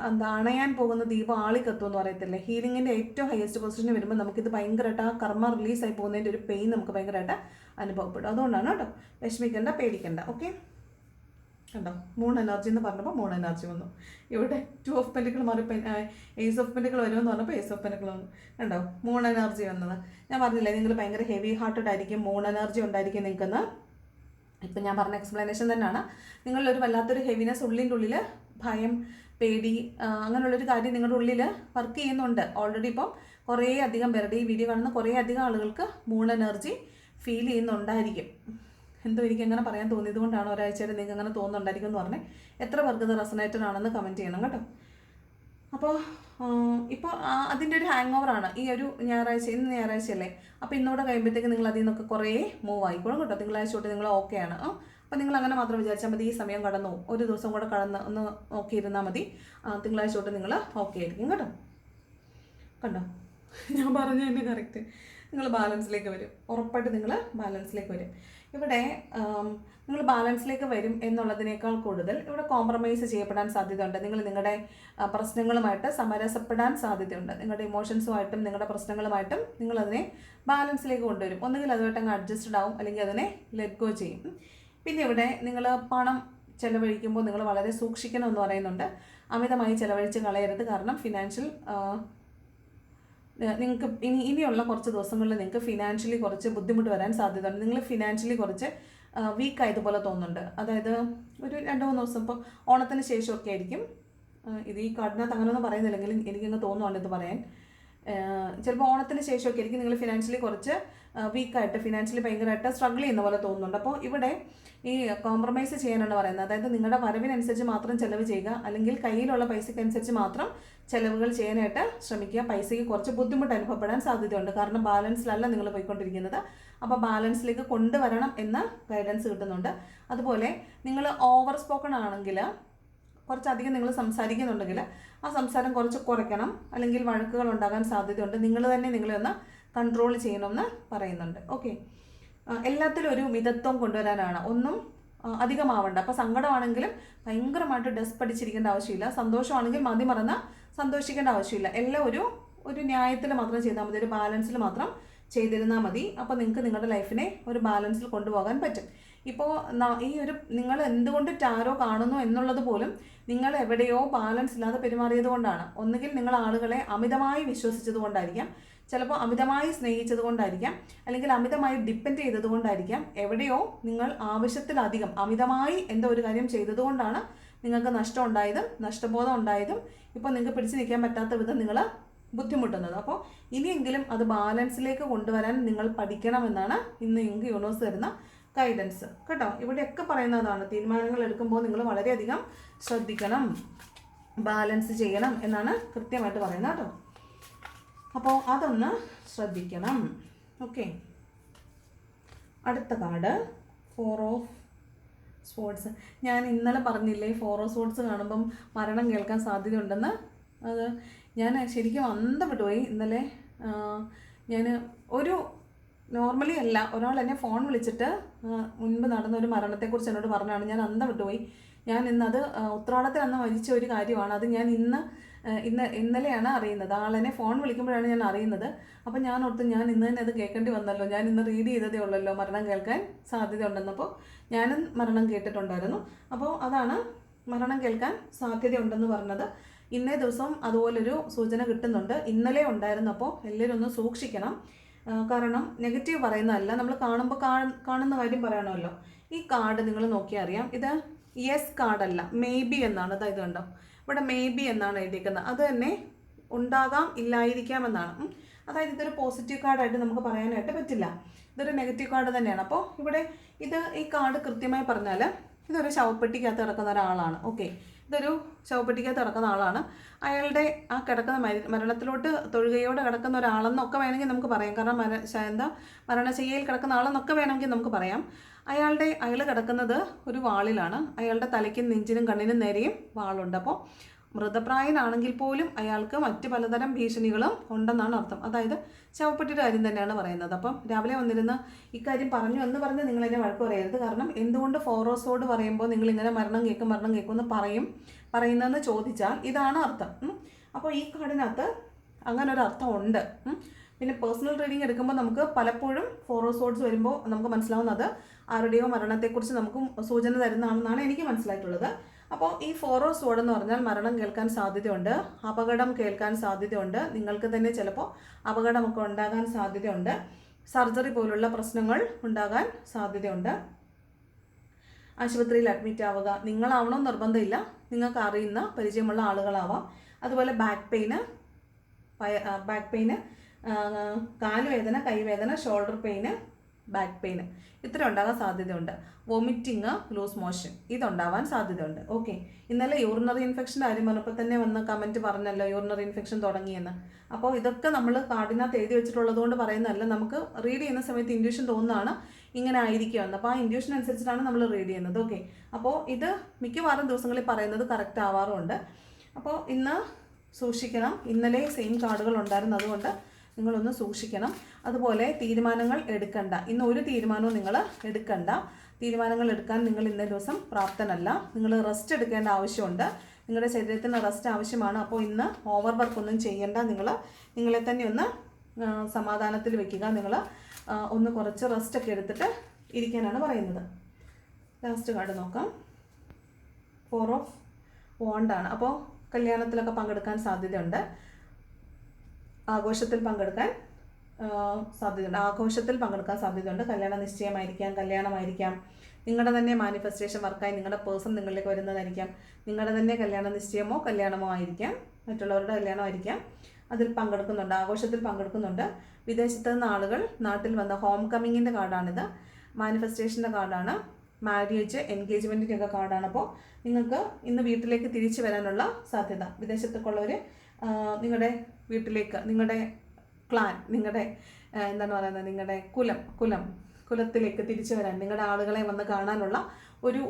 എന്താ അണയാൻ പോകുന്ന ദീപം ആളിക്കത്തും എന്ന് പറയത്തില്ലേ, ഹീലിങ്ങിൻ്റെ ഏറ്റവും ഹയസ്റ്റ് പൊസിഷന് വരുമ്പോൾ നമുക്കിത് ഭയങ്കരമായിട്ട് ആ കർമ്മ റിലീസായി പോകുന്നതിൻ്റെ ഒരു പെയിൻ നമുക്ക് ഭയങ്കരമായിട്ട് അനുഭവപ്പെടും. അതുകൊണ്ടാണ് കേട്ടോ, വിഷമിക്കേണ്ട, പേടിക്കേണ്ട. ഓക്കെ, കണ്ടോ മൂൺ എനർജി എന്ന് പറഞ്ഞപ്പോൾ മൂൺ എനർജി വന്നു. ഇവിടെ 2 ഓഫ് പെന്റിക്കിൾ മാറി ഏസ് ഓഫ് പെന്റിക്കിൾ വരുമെന്ന് പറഞ്ഞപ്പോൾ ഏസ് ഓഫ് പെന്റിക്കിൾ വന്നു. കണ്ടോ മൂൺ എനർജി വന്നത്. ഞാൻ പറഞ്ഞില്ലേ നിങ്ങൾ ഭയങ്കര ഹെവി ഹാർട്ടഡ് ആയിരിക്കും, മൂൺ എനർജി ഉണ്ടായിരിക്കും നിങ്ങൾക്കെന്ന്. ഇപ്പം ഞാൻ പറഞ്ഞ എക്സ്പ്ലനേഷൻ തന്നെയാണ്. നിങ്ങളൊരു വല്ലാത്തൊരു ഹെവിനെസ് ഉള്ളിൻ്റെ ഉള്ളിൽ, ഭയം, പേടി, അങ്ങനെയുള്ളൊരു കാര്യം നിങ്ങളുടെ ഉള്ളിൽ വർക്ക് ചെയ്യുന്നുണ്ട് ഓൾറെഡി. ഇപ്പം കുറേ അധികം പേരുടെ ഈ വീഡിയോ കാണുന്ന കുറേ അധികം ആളുകൾക്ക് മൂൺ എനർജി ഫീൽ ചെയ്യുന്നുണ്ടായിരിക്കും. എന്തോ എനിക്ക് അങ്ങനെ പറയാൻ തോന്നിയത് കൊണ്ടാണ് ഒരാഴ്ചയായിട്ട് നിങ്ങൾക്ക് അങ്ങനെ തോന്നുന്നുണ്ടായിരിക്കും എന്ന് പറഞ്ഞേ. എത്ര പേർക്ക് ഇത് റെസണേറ്റഡ് ആണെന്ന് കമൻറ്റ് ചെയ്യണം കേട്ടോ. അപ്പോൾ ഇപ്പോൾ അതിൻ്റെ ഒരു ഹാങ് ഓവറാണ് ഈ ഒരു ഞായറാഴ്ച. ഇന്ന് ഞായറാഴ്ചയല്ലേ, അപ്പോൾ ഇന്നോടെ കഴിയുമ്പോഴത്തേക്ക് നിങ്ങൾ അതിൽ നിന്നൊക്കെ കുറേ മൂവ് ആയിക്കോളും കേട്ടോ. തിങ്കളാഴ്ച തൊട്ട് നിങ്ങൾ ഓക്കെയാണ്. അപ്പോൾ നിങ്ങൾ അങ്ങനെ മാത്രം വിചാരിച്ചാൽ മതി. ഈ സമയം കടന്നു, ഒരു ദിവസം കൂടെ കടന്ന് ഒന്ന് നോക്കിയിരുന്നാൽ മതി. തിങ്കളാഴ്ച തൊട്ട് നിങ്ങൾ ഓക്കെ ആയിരിക്കും കേട്ടോ. കണ്ടോ ഞാൻ പറഞ്ഞു തന്നെ കറക്റ്റ്. നിങ്ങൾ ബാലൻസിലേക്ക് വരും, ഉറപ്പായിട്ട് നിങ്ങൾ ബാലൻസിലേക്ക് വരും. ഇവിടെ നിങ്ങൾ ബാലൻസിലേക്ക് വരും എന്നുള്ളതിനേക്കാൾ കൂടുതൽ ഇവിടെ കോംപ്രമൈസ് ചെയ്യപ്പെടാൻ സാധ്യതയുണ്ട്. നിങ്ങൾ നിങ്ങളുടെ പ്രശ്നങ്ങളുമായിട്ട് സമരസപ്പെടാൻ സാധ്യതയുണ്ട്. നിങ്ങളുടെ ഇമോഷൻസുമായിട്ടും നിങ്ങളുടെ പ്രശ്നങ്ങളുമായിട്ടും നിങ്ങളതിനെ ബാലൻസിലേക്ക് കൊണ്ടുവരും. ഒന്നുകിൽ അതുമായിട്ട് അങ്ങ് അഡ്ജസ്റ്റഡ് ആവും, അല്ലെങ്കിൽ അതിനെ ലെറ്റ് ഗോ ചെയ്യും. പിന്നെ ഇവിടെ നിങ്ങൾ പണം ചിലവഴിക്കുമ്പോൾ നിങ്ങൾ വളരെ സൂക്ഷിക്കണമെന്ന് പറയുന്നുണ്ട്. അമിതമായി ചിലവഴിച്ച് കളയരുത്. കാരണം ഫിനാൻഷ്യൽ നിങ്ങൾക്ക് ഇനിയുള്ള കുറച്ച് ദിവസങ്ങളിൽ നിങ്ങൾക്ക് ഫിനാൻഷ്യലി കുറച്ച് ബുദ്ധിമുട്ട് വരാൻ സാധ്യതയുണ്ട്. നിങ്ങൾ ഫിനാൻഷ്യലി കുറച്ച് വീക്കായതുപോലെ തോന്നുന്നുണ്ട്. അതായത് ഒരു 2-3 ദിവസം, ഇപ്പോൾ ഓണത്തിന് ശേഷമൊക്കെ ആയിരിക്കും. ഇത് ഈ കാർഡിനകത്ത് അങ്ങനെയൊന്നും പറയുന്നില്ലെങ്കിലും എനിക്കങ്ങ് തോന്നുവാണ് ഇത് പറയാൻ. ചിലപ്പോൾ ഓണത്തിന് ശേഷമൊക്കെ ആയിരിക്കും നിങ്ങൾ ഫിനാൻഷ്യലി കുറച്ച് വീക്കായിട്ട്, ഫിനാൻഷ്യലി ഭയങ്കരമായിട്ട് സ്ട്രഗിൾ ചെയ്യുന്ന പോലെ തോന്നുന്നുണ്ട്. അപ്പോൾ ഇവിടെ ഈ കോംപ്രമൈസ് ചെയ്യാനാണ് പറയുന്നത്. അതായത് നിങ്ങളുടെ വരവിനനുസരിച്ച് മാത്രം ചിലവ് ചെയ്യുക, അല്ലെങ്കിൽ കയ്യിലുള്ള പൈസയ്ക്കനുസരിച്ച് മാത്രം ചിലവുകൾ ചെയ്യാനായിട്ട് ശ്രമിക്കുക. പൈസയ്ക്ക് കുറച്ച് ബുദ്ധിമുട്ട് അനുഭവപ്പെടാൻ സാധ്യതയുണ്ട്. കാരണം ബാലൻസിലല്ല നിങ്ങൾ പോയിക്കൊണ്ടിരിക്കുന്നത്. അപ്പോൾ ബാലൻസിലേക്ക് കൊണ്ടുവരണം എന്ന ഗൈഡൻസ് കിട്ടുന്നുണ്ട്. അതുപോലെ നിങ്ങൾ ഓവർ സ്പോക്കൺ ആണെങ്കിൽ, കുറച്ചധികം നിങ്ങൾ സംസാരിക്കുന്നുണ്ടെങ്കിൽ ആ സംസാരം കുറച്ച് കുറയ്ക്കണം, അല്ലെങ്കിൽ വഴക്കുകൾ ഉണ്ടാകാൻ സാധ്യതയുണ്ട്. നിങ്ങൾ തന്നെ നിങ്ങളെ ഒന്ന് കൺട്രോൾ ചെയ്യണമെന്ന് പറയുന്നുണ്ട്. ഓക്കെ, എല്ലാത്തിലും ഒരു മിതത്വം കൊണ്ടുവരാനാണ്. ഒന്നും അധികമാവണ്ട. അപ്പോൾ സങ്കടമാണെങ്കിലും ഭയങ്കരമായിട്ട് ഡെസ്പ് അടിച്ചിരിക്കേണ്ട ആവശ്യമില്ല. സന്തോഷമാണെങ്കിൽ മതി മറന്ന് സന്തോഷിക്കേണ്ട ആവശ്യമില്ല. എല്ലാം ഒരു ന്യായത്തിൽ മാത്രം ചെയ്താൽ മതി, ഒരു ബാലൻസിൽ മാത്രം ചെയ്തിരുന്നാൽ മതി. അപ്പോൾ നിങ്ങൾക്ക് നിങ്ങളുടെ ലൈഫിനെ ഒരു ബാലൻസിൽ കൊണ്ടുപോകാൻ പറ്റും. ഇപ്പോൾ ഈ ഒരു നിങ്ങൾ എന്തുകൊണ്ട് ടാരോ കാണുന്നു എന്നുള്ളത് പോലും നിങ്ങൾ എവിടെയോ ബാലൻസ് ഇല്ലാതെ പെരുമാറിയത് കൊണ്ടാണ്. ഒന്നുകിൽ നിങ്ങൾ ആളുകളെ അമിതമായി വിശ്വസിച്ചത് കൊണ്ടായിരിക്കാം, ചിലപ്പോൾ അമിതമായി സ്നേഹിച്ചത് കൊണ്ടായിരിക്കാം, അല്ലെങ്കിൽ അമിതമായി ഡിപ്പെൻഡ് ചെയ്തത് കൊണ്ടായിരിക്കാം. എവിടെയോ നിങ്ങൾ ആവശ്യത്തിലധികം അമിതമായി എന്തോ ഒരു കാര്യം ചെയ്തതുകൊണ്ടാണ് നിങ്ങൾക്ക് നഷ്ടം ഉണ്ടായതും നഷ്ടബോധം ഉണ്ടായതും ഇപ്പോൾ നിങ്ങൾക്ക് പിടിച്ചു നിൽക്കാൻ പറ്റാത്ത വിധം നിങ്ങൾ ബുദ്ധിമുട്ടുന്നത്. അപ്പോൾ ഇനിയെങ്കിലും അത് ബാലൻസിലേക്ക് കൊണ്ടുവരാൻ നിങ്ങൾ പഠിക്കണമെന്നാണ് ഇന്ന് നിങ്ങൾക്ക് യൂണിവേഴ്സ് തരുന്ന ഗൈഡൻസ് കേട്ടോ. ഇവിടെയൊക്കെ പറയുന്നതാണ്, തീരുമാനങ്ങൾ എടുക്കുമ്പോൾ നിങ്ങൾ വളരെയധികം ശ്രദ്ധിക്കണം, ബാലൻസ് ചെയ്യണം എന്നാണ് കൃത്യമായിട്ട് പറയുന്നത് കേട്ടോ. അപ്പോൾ അതൊന്ന് ശ്രദ്ധിക്കണം. ഓക്കെ, അടുത്ത കാർഡ് 4 ഓഫ് സ്പോർട്സ്. ഞാൻ ഇന്നലെ പറഞ്ഞില്ലേ 4 ഓഫ് സ്പോർട്സ് കാണുമ്പം മരണം കേൾക്കാൻ സാധ്യതയുണ്ടെന്ന്. അത് ഞാൻ ശരിക്കും അന്തപ്പെട്ടു പോയി ഇന്നലെ. ഞാൻ നോർമലി അല്ല, ഒരാൾ എന്നെ ഫോൺ വിളിച്ചിട്ട് മുൻപ് നടന്ന ഒരു മരണത്തെക്കുറിച്ച് എന്നോട് പറഞ്ഞാണ്. ഞാൻ അന്തപ്പെട്ടു പോയി. ഞാൻ ഇന്നത് ഉത്രാടത്തിൽ അന്ന് മരിച്ച ഒരു കാര്യമാണ്. അത് ഞാൻ ഇന്നലെയാണ് അറിയുന്നത്. ആളെന്നെ ഫോൺ വിളിക്കുമ്പോഴാണ് ഞാൻ അറിയുന്നത്. അപ്പോൾ ഞാൻ ഓർത്ത് ഞാൻ ഇന്ന് തന്നെ അത് കേൾക്കേണ്ടി വന്നല്ലോ, ഞാൻ ഇന്ന് റീഡ് ചെയ്തതേ ഉള്ളല്ലോ മരണം കേൾക്കാൻ സാധ്യതയുണ്ടെന്നപ്പോൾ ഞാനും മരണം കേട്ടിട്ടുണ്ടായിരുന്നു. അപ്പോൾ അതാണ് മരണം കേൾക്കാൻ സാധ്യതയുണ്ടെന്ന് പറഞ്ഞത്. ഇന്നേ ദിവസം അതുപോലൊരു സൂചന കിട്ടുന്നുണ്ട്. ഇന്നലെ ഉണ്ടായിരുന്നു. അപ്പോൾ എല്ലാവരും ഒന്ന് സൂക്ഷിക്കണം. കാരണം നെഗറ്റീവ് പറയുന്നതല്ല, നമ്മൾ കാണുമ്പോൾ കാണുന്ന കാര്യം പറയണമല്ലോ. ഈ കാർഡ് നിങ്ങൾ നോക്കിയാൽ അറിയാം, ഇത് യെസ് കാർഡല്ല, മേ ബി എന്നാണ്. അതായത് കണ്ടോ, ഇവിടെ മേ ബി എന്നാണ് എഴുതിയിരിക്കുന്നത്. അത് തന്നെ ഉണ്ടാകാം, ഇല്ലായിരിക്കാം എന്നാണ്. അതായത് ഇതൊരു പോസിറ്റീവ് കാർഡായിട്ട് നമുക്ക് പറയാനായിട്ട് പറ്റില്ല, ഇതൊരു നെഗറ്റീവ് കാർഡ് തന്നെയാണ്. അപ്പോൾ ഇവിടെ ഈ കാർഡ് കൃത്യമായി പറഞ്ഞാൽ ഇതൊരു ശവപ്പെട്ടിക്കകത്ത് കിടക്കുന്ന ഒരാളാണ്. ഓക്കെ, ഇതൊരു ശവപ്പെട്ടിക്കകത്ത് കിടക്കുന്ന ആളാണ്. അയാളുടെ ആ കിടക്കുന്ന മരണത്തിലോട്ട് തൊഴുകയോടെ കിടക്കുന്ന ഒരാളെന്നൊക്കെ വേണമെങ്കിൽ നമുക്ക് പറയാം. കാരണം മരണശയ്യയിൽ കിടക്കുന്ന ആളെന്നൊക്കെ വേണമെങ്കിൽ നമുക്ക് പറയാം. അയാൾ കിടക്കുന്നത് ഒരു വാളിലാണ്. അയാളുടെ തലയ്ക്കും നെഞ്ചിനും കണ്ണിനും നേരെയും വാളുണ്ട്. അപ്പോൾ മൃതപ്രായനാണെങ്കിൽ പോലും അയാൾക്ക് മറ്റ് പലതരം ഭീഷണികളും ഉണ്ടെന്നാണ് അർത്ഥം. അതായത് ശവപ്പെട്ടിയുടെ കാര്യം തന്നെയാണ് പറയുന്നത്. അപ്പം രാവിലെ വന്നിരുന്ന് ഇക്കാര്യം പറഞ്ഞു എന്ന് പറഞ്ഞ് നിങ്ങളെന്നെ വഴക്ക് പറയരുത്. കാരണം എന്തുകൊണ്ട് 4 ഓഫ് സോർഡ് പറയുമ്പോൾ നിങ്ങളിങ്ങനെ മരണം കേൾക്കും എന്ന് പറയുന്നതെന്ന് ചോദിച്ചാൽ ഇതാണ് അർത്ഥം. അപ്പോൾ ഈ കാർഡിനകത്ത് അങ്ങനെ ഒരു അർത്ഥം ഉണ്ട്. പിന്നെ പേഴ്സണൽ റീഡിംഗ് എടുക്കുമ്പോൾ നമുക്ക് പലപ്പോഴും 4 ഓഫ് സോർഡ്സ് വരുമ്പോൾ നമുക്ക് മനസ്സിലാവുന്നത് ആരുടെയോ മരണത്തെക്കുറിച്ച് നമുക്ക് സൂചന തരുന്നതാണെന്നാണ് എനിക്ക് മനസ്സിലായിട്ടുള്ളത്. അപ്പോൾ ഈ 4 ഓഫ് സോർഡ് എന്ന് പറഞ്ഞാൽ മരണം കേൾക്കാൻ സാധ്യതയുണ്ട്, അപകടം കേൾക്കാൻ സാധ്യതയുണ്ട്, നിങ്ങൾക്ക് തന്നെ ചിലപ്പോൾ അപകടമൊക്കെ ഉണ്ടാകാൻ സാധ്യതയുണ്ട്, സർജറി പോലുള്ള പ്രശ്നങ്ങൾ ഉണ്ടാകാൻ സാധ്യതയുണ്ട്, ആശുപത്രിയിൽ അഡ്മിറ്റ് ആവുക, നിങ്ങളാവണം നിർബന്ധമില്ല, നിങ്ങൾക്ക് അറിയുന്ന പരിചയമുള്ള ആളുകളാവാം. അതുപോലെ ബാക്ക് പെയിന്, കാലുവേദന, കൈവേദന, ഷോൾഡർ പെയിന്, ബാക്ക് പെയിന് ഇത്ര ഉണ്ടാകാൻ സാധ്യതയുണ്ട്. വോമിറ്റിങ്, ലൂസ് മോഷൻ ഇതുണ്ടാവാൻ സാധ്യതയുണ്ട്. ഓക്കെ, ഇന്നലെ യൂറിനറി ഇൻഫെക്ഷൻ്റെ കാര്യം പറഞ്ഞപ്പോൾ തന്നെ വന്ന് കമൻറ്റ് പറഞ്ഞല്ലോ യൂറിനറി ഇൻഫെക്ഷൻ തുടങ്ങിയെന്ന്. അപ്പോൾ ഇതൊക്കെ നമ്മൾ കാർഡിനകത്ത് എഴുതി വെച്ചിട്ടുള്ളത് കൊണ്ട് പറയുന്നതല്ല, നമുക്ക് റീഡ് ചെയ്യുന്ന സമയത്ത് ഇൻഡ്യൂഷൻ തോന്നുന്നതാണ് ഇങ്ങനെ ആയിരിക്കുമെന്ന്. അപ്പോൾ ആ ഇൻഡ്യൂഷൻ അനുസരിച്ചിട്ടാണ് നമ്മൾ റീഡ് ചെയ്യുന്നത്. ഓക്കെ, അപ്പോൾ ഇത് മിക്കവാറും ദിവസങ്ങളിൽ പറയുന്നത് കറക്റ്റ് ആവാറുമുണ്ട്. അപ്പോൾ ഇന്ന് സൂക്ഷിക്കണം. ഇന്നലെ സെയിം കാർഡുകൾ ഉണ്ടായിരുന്നു, അതുകൊണ്ട് നിങ്ങളൊന്ന് സൂക്ഷിക്കണം. അതുപോലെ തീരുമാനങ്ങൾ എടുക്കണ്ട. ഇന്ന് ഒരു തീരുമാനവും നിങ്ങൾ എടുക്കണ്ട. തീരുമാനങ്ങൾ എടുക്കാൻ നിങ്ങൾ ഇന്നേ ദിവസം പ്രാപ്തനല്ല. നിങ്ങൾ റെസ്റ്റ് എടുക്കേണ്ട ആവശ്യമുണ്ട്. നിങ്ങളുടെ ശരീരത്തിന് റെസ്റ്റ് ആവശ്യമാണ്. അപ്പോൾ ഇന്ന് ഓവർ വർക്ക് ഒന്നും ചെയ്യേണ്ട. നിങ്ങളെ തന്നെ ഒന്ന് സമാധാനത്തിൽ വെക്കുക. നിങ്ങൾ ഒന്ന് കുറച്ച് റെസ്റ്റൊക്കെ എടുത്തിട്ട് ഇരിക്കാനാണ് പറയുന്നത്. ലാസ്റ്റ് കാർഡ് നോക്കാം. 4 ഓഫ് വാണ്ടാണ്. അപ്പോൾ കല്യാണത്തിലൊക്കെ പങ്കെടുക്കാൻ സാധ്യതയുണ്ട്, ആഘോഷത്തിൽ പങ്കെടുക്കാൻ സാധ്യതയുണ്ട്. കല്യാണ നിശ്ചയമായിരിക്കാം, കല്യാണമായിരിക്കാം, നിങ്ങളുടെ തന്നെ മാനിഫെസ്റ്റേഷൻ വർക്കായി നിങ്ങളുടെ പേഴ്സൺ നിങ്ങളിലേക്ക് വരുന്നതായിരിക്കാം, നിങ്ങളുടെ തന്നെ കല്യാണ നിശ്ചയമോ കല്യാണമോ ആയിരിക്കാം, മറ്റുള്ളവരുടെ കല്യാണമായിരിക്കാം. അതിൽ പങ്കെടുക്കുന്നുണ്ട്, ആഘോഷത്തിൽ പങ്കെടുക്കുന്നുണ്ട്. വിദേശത്ത് നിന്ന് ആളുകൾ നാട്ടിൽ വന്ന ഹോം കമ്മിങ്ങിൻ്റെ കാർഡാണിത്. മാനിഫെസ്റ്റേഷൻ്റെ കാർഡാണ്. മാര്യേജ്, എൻഗേജ്മെൻറ്റിൻ്റെയൊക്കെ കാർഡാണ്. അപ്പോൾ നിങ്ങൾക്ക് ഇന്ന് വീട്ടിലേക്ക് തിരിച്ചു വരാനുള്ള സാധ്യത, വിദേശത്തൊക്കെയുള്ളവർ നിങ്ങളുടെ വീട്ടിലേക്ക്, നിങ്ങളുടെ ക്ലാൻ, നിങ്ങളുടെ എന്താണ് പറയുന്നത്, നിങ്ങളുടെ കുലത്തിലേക്ക് തിരിച്ചു വരാൻ, നിങ്ങളുടെ ആളുകളെ വന്ന് കാണാനുള്ള ഒരു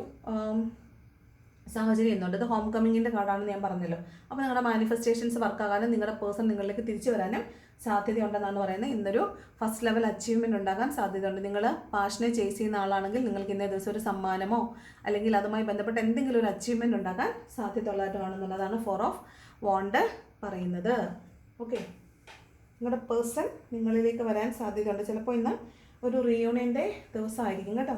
സാഹചര്യം എന്നുണ്ട്. ഇത് ഹോം കമ്മിങ്ങിൻ്റെ കാർഡാണെന്ന് ഞാൻ പറഞ്ഞല്ലോ. അപ്പോൾ നിങ്ങളുടെ മാനിഫെസ്റ്റേഷൻസ് വർക്കാകാനും നിങ്ങളുടെ പേഴ്സൺ നിങ്ങളിലേക്ക് തിരിച്ചു വരാനും സാധ്യതയുണ്ടെന്നാണ് പറയുന്നത്. ഇന്നൊരു ഫസ്റ്റ് ലെവൽ അച്ചീവ്മെൻറ്റ് ഉണ്ടാകാൻ സാധ്യതയുണ്ട്. നിങ്ങൾ പാഷനെ ചേസ് ചെയ്യുന്ന ആളാണെങ്കിൽ നിങ്ങൾക്ക് ഇന്നേ ദിവസം ഒരു സമ്മാനമോ അല്ലെങ്കിൽ അതുമായി ബന്ധപ്പെട്ട എന്തെങ്കിലും ഒരു അച്ചീവ്മെൻറ്റ് ഉണ്ടാകാൻ സാധ്യതയുള്ളതായിട്ട് കാണുന്നുള്ളതാണ് 4 ഓഫ് വാണ്ട് പറയുന്നത്. ഓക്കെ, നിങ്ങളുടെ പേഴ്സൺ നിങ്ങളിലേക്ക് വരാൻ സാധ്യതയുണ്ട്. ചിലപ്പോൾ ഇന്ന് ഒരു റീയൂണിയൻ്റെ ദിവസമായിരിക്കും കേട്ടോ.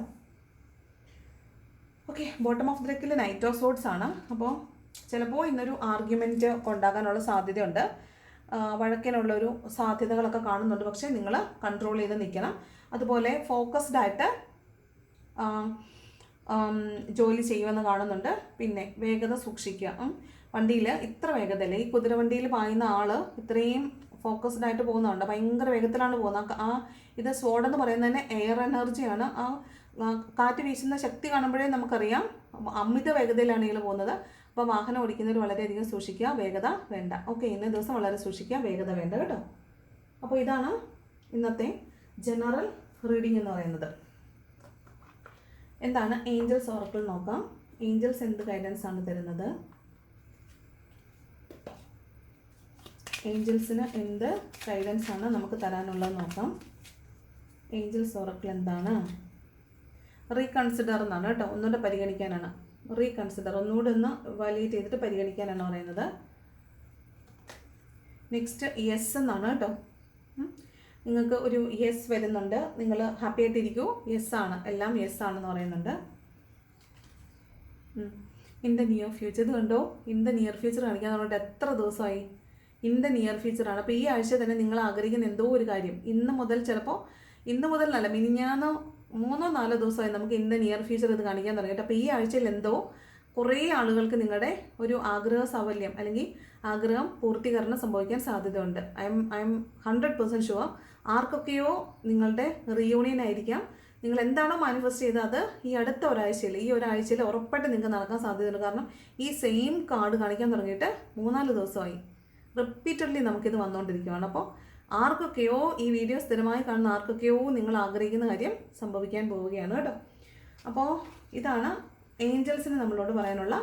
ഓക്കെ, ബോട്ടം ഓഫ് ദ ഡെക്കിൽ നൈറ്റ് ഓഫ് സോർഡ്സ് ആണ്. അപ്പോൾ ചിലപ്പോൾ ഇന്നൊരു ആർഗ്യുമെൻറ്റ് ഉണ്ടാകാനുള്ള സാധ്യതയുണ്ട്, വഴക്കിനുള്ളൊരു സാധ്യതകളൊക്കെ കാണുന്നുണ്ട്. പക്ഷേ നിങ്ങൾ കൺട്രോൾ ചെയ്ത് നിൽക്കണം. അതുപോലെ ഫോക്കസ്ഡ് ആയിട്ട് ജോലി ചെയ്യുമെന്ന് കാണുന്നുണ്ട്. പിന്നെ വേഗത സൂക്ഷിക്കുക. വണ്ടിയിൽ ഇത്ര വേഗതയില്ല. ഈ കുതിരവണ്ടിയിൽ പായുന്ന ആൾ ഇത്രയും ഫോക്കസ്ഡ് ആയിട്ട് പോകുന്നുണ്ട്, ഭയങ്കര വേഗത്തിലാണ് പോകുന്നത്. ഇത് സ്വോർഡ് എന്ന് പറയുന്നത് തന്നെ എയർ എനർജിയാണ്. കാറ്റ് വീശുന്ന ശക്തി കാണുമ്പോഴേ നമുക്കറിയാം അമിത വേഗതയിലാണ് ഇയാൾ പോകുന്നത്. അപ്പോൾ വാഹനം ഓടിക്കുന്നവർ വളരെയധികം സൂക്ഷിക്കുക, വേഗത വേണ്ട. ഓക്കെ, ഇന്നേ ദിവസം വളരെ സൂക്ഷിക്കുക, വേഗത വേണ്ട കേട്ടോ. അപ്പോൾ ഇതാണ് ഇന്നത്തെ ജനറൽ റീഡിംഗ് എന്ന് പറയുന്നത്. എന്താണ് ഏഞ്ചൽസ് ഓറക്കിൾ നോക്കാം. ഏഞ്ചൽസ് എന്ത് ഗൈഡൻസ് ആണ് തരുന്നത്, ഏഞ്ചൽസിന് എന്ത് ഗൈഡൻസ് ആണ് നമുക്ക് തരാനുള്ളത് നോക്കാം. ഏഞ്ചൽസ് ഓറക്കിൾ എന്താണ്? റീകൺസിഡർ എന്നാണ് കേട്ടോ, ഒന്നുകൂടെ പരിഗണിക്കാനാണ്. റീകൺസിഡർ, ഒന്നുകൂടെ ഒന്ന് വാലിഡേറ്റ് ചെയ്തിട്ട് പരിഗണിക്കാനാണ് പറയുന്നത്. നെക്സ്റ്റ് യെസ് എന്നാണ് കേട്ടോ. നിങ്ങൾക്ക് ഒരു യെസ് വരുന്നുണ്ട്, നിങ്ങൾ ഹാപ്പി ആയിട്ടിരിക്കൂ, യെസ് ആണ്, എല്ലാം യെസ് ആണെന്ന് പറയുന്നുണ്ട്. ഇൻ ദ നിയർ ഫ്യൂച്ചർ, ഇത് കണ്ടോ, ഇൻ ദ നിയർ ഫ്യൂച്ചർ കാണിക്കാൻ പറഞ്ഞിട്ട് എത്ര ദിവസമായി? ഇൻ ദ നിയർ ഫ്യൂച്ചറാണ്. അപ്പോൾ ഈ ആഴ്ച തന്നെ നിങ്ങൾ ആഗ്രഹിക്കുന്ന എന്തോ ഒരു കാര്യം ഇന്ന് മുതൽ, ചിലപ്പോൾ ഇന്ന് മുതൽ നല്ല മിനിഞ്ഞാന്നോ 3-4 ദിവസമായി നമുക്ക് ഇൻ ദ നിയർ ഫ്യൂച്ചർ ഇത് കാണിക്കാൻ തുടങ്ങിയിട്ട്. അപ്പോൾ ഈ ആഴ്ചയിൽ എന്തോ കുറേ ആളുകൾക്ക് നിങ്ങളുടെ ഒരു ആഗ്രഹ സാഫല്യം അല്ലെങ്കിൽ ആഗ്രഹം പൂർത്തീകരണം സംഭവിക്കാൻ സാധ്യതയുണ്ട്. I M 100% sure. ആർക്കൊക്കെയോ നിങ്ങളുടെ റീയൂണിയൻ ആയിരിക്കാം. നിങ്ങൾ എന്താണോ മാനിഫെസ്റ്റ് ചെയ്തത് അത് ഈ അടുത്ത ഒരാഴ്ചയിൽ ഉറപ്പായിട്ട് നിങ്ങൾക്ക് നടക്കാൻ സാധ്യതയുണ്ട്. കാരണം ഈ സെയിം കാർഡ് കാണിക്കാൻ തുടങ്ങിയിട്ട് 3-4 ദിവസമായി. റിപ്പീറ്റഡ്ലി നമുക്കിത് വന്നുകൊണ്ടിരിക്കുകയാണ്. അപ്പോൾ ആർക്കൊക്കെയോ ഈ വീഡിയോ സ്ഥിരമായി കാണുന്ന ആർക്കൊക്കെയോ നിങ്ങൾ ആഗ്രഹിക്കുന്ന കാര്യം സംഭവിക്കാൻ പോവുകയാണ് കേട്ടോ. അപ്പോൾ ഇതാണ് ഏഞ്ചൽസിന് നമ്മളോട് പറയാനുള്ള